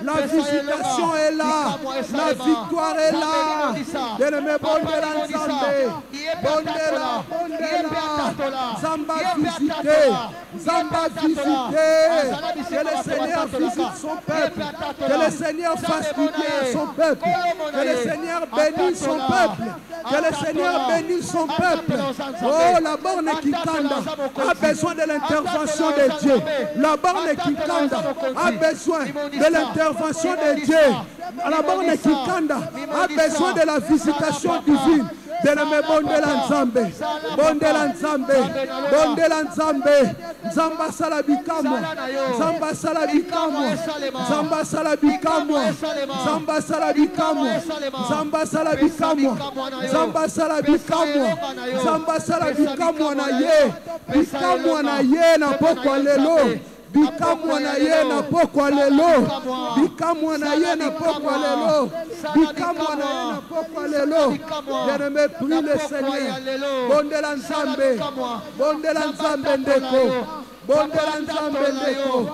La visitation est là. La victoire est là. Bien-aimé, bondela nzambe. Zamba visité. Que le Seigneur visite son peuple. Que le Seigneur fasse du bien à son peuple. Que le Seigneur bénisse son peuple. Que le Seigneur bénisse son peuple. Oh, la borne Kikanda a besoin de l'intervention de Dieu. La borne Kikanda a besoin de l'intervention de Dieu. La borne Kikanda a besoin de la visitation divine. Bien-aimé, bondela nzambe, bondela nzambe, bondela nzambe, nzamba sala bikamwa, nzamba sala bikamwa, nzamba sala bikamwa, nzamba sala bikamwa, nzamba sala bikamwa, nzamba sala bikamwa, nzamba sala bikamwa na ye, bikamwa na ye na pokwa lelo. Bikamwa na ye na pokwa lelo. Bikamwa na ye na pokwa lelo. Bikamwa na ye na pokwa lelo. Bien-aimé, prie le Seigneur. Bondela nzambe. Bondela nzambe ndeko. Bondela nzambe ndeko.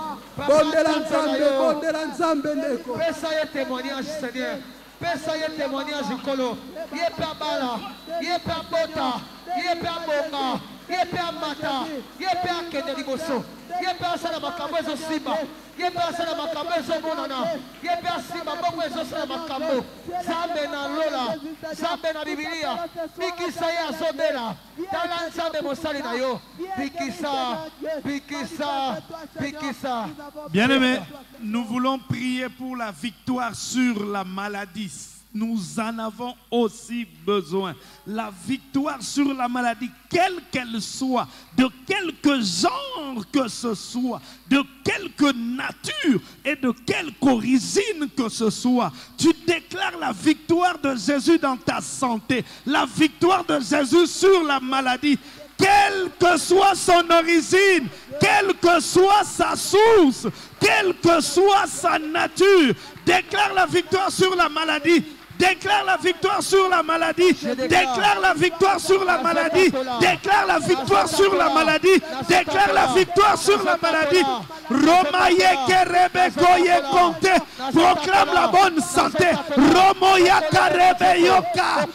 Bondela nzambe. Bondela nzambe ndeko. Pesa ye témoignage, Seigneur. Pesa ye témoignage, Nkolo. Ye pe bala. Ye pe bota. Ye pe bonga. Ye pe mata. Ye pe akende liboso. Ye pe asala makambo ezo simba. Ye pe asala makambo ezo monana. Ye pe asima bongo ezo sala makambo. Zambe na lola. Zambe na Biblia. Bikisa ye azobela. Tala nzambe mosali na yo. Bikisa. Bikisa. Bikisa. Bien-aimés, nous voulons prier pour la victoire sur la maladie. Nous en avons aussi besoin. La victoire sur la maladie, quelle qu'elle soit, de quelque genre que ce soit, de quelque nature et de quelque origine que ce soit, tu déclares la victoire de Jésus dans ta santé, la victoire de Jésus sur la maladie. Quelle que soit son origine, quelle que soit sa source, quelle que soit sa nature, déclare la victoire sur la maladie. Déclare la victoire sur la maladie. Déclare la victoire sur la maladie. Déclare la victoire sur la maladie. Déclare la victoire sur la maladie. Romaye kerebe goye konte. Proclame la bonne santé. Romoya karebe yoka.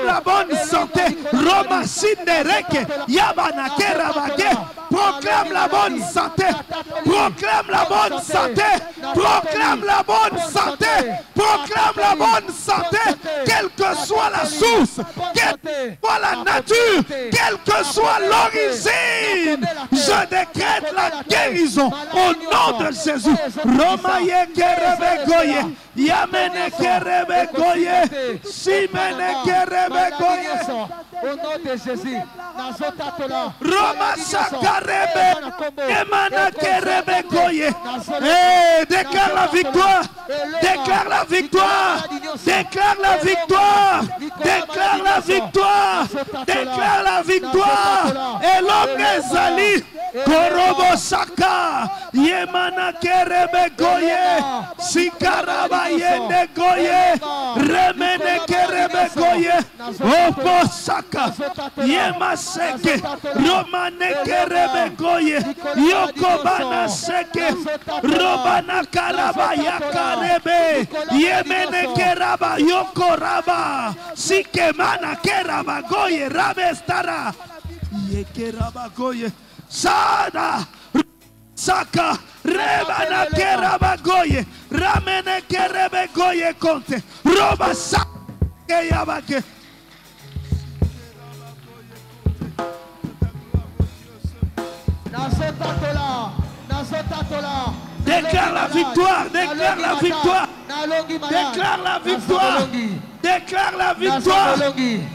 La bonne santé. Roma sindereke. Yabana kerabake. Proclame la bonne santé. Proclame la bonne santé. Proclame la bonne santé. Proclame la bonne santé, quelle que soit la source, quelle que soit la nature, quelle que soit l'origine, je décrète la guérison au nom de Jésus. Romaye kerebe goye, yamene kerebe goye, simene kerebe goye. Au nom de Jésus, Roma sakarebe, emana kerebe goye. Déclare la victoire, déclare la victoire. Déclare la victoire, déclare la victoire, déclare la victoire. Et l'homme ezali, Korobo Saka, Yemana Kerebe Goye, Sikaraba Yende Goye, Remene Kerebe Goye, Opo Saka, Yema Seke, Romane Kerebe Goye, Yokobana Seke, Robana Karaba Yakarebe, Yemene Keraba Yokoraba, Sikemana Keraba Goye, Rabestara, Yekeraba Goye. Sada Saka Rebana Keraba Goye Ramene Kerebe Goye Conte Roba Saka Yabake. Déclare la victoire, déclare la victoire, déclare la victoire, déclare la victoire,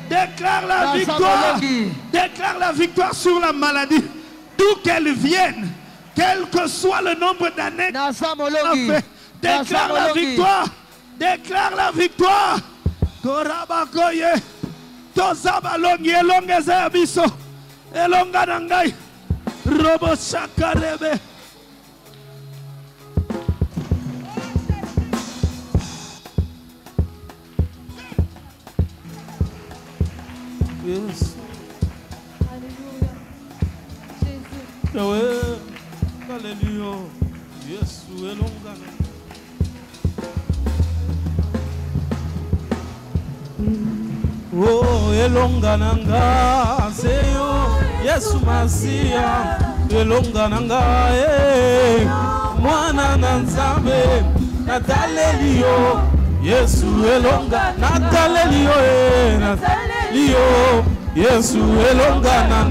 déclare la victoire, déclare la victoire sur la maladie. D'où qu'elle vienne, quel que soit le nombre d'années, déclare la victoire, déclare la victoire. Korabakoye, Tozabalongi, Elongeza Abiso, Elonganangai, Robo Sakarebe. Yes. Yahweh, Alléluia, Yesu elongana. Oh, elongana nga, seyo, Yesu Masia, elongana nga, elonga na nzambe nataleli yo Yesu elonga nataleli yo nataleli yo Yesu elonga na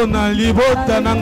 na libota nanga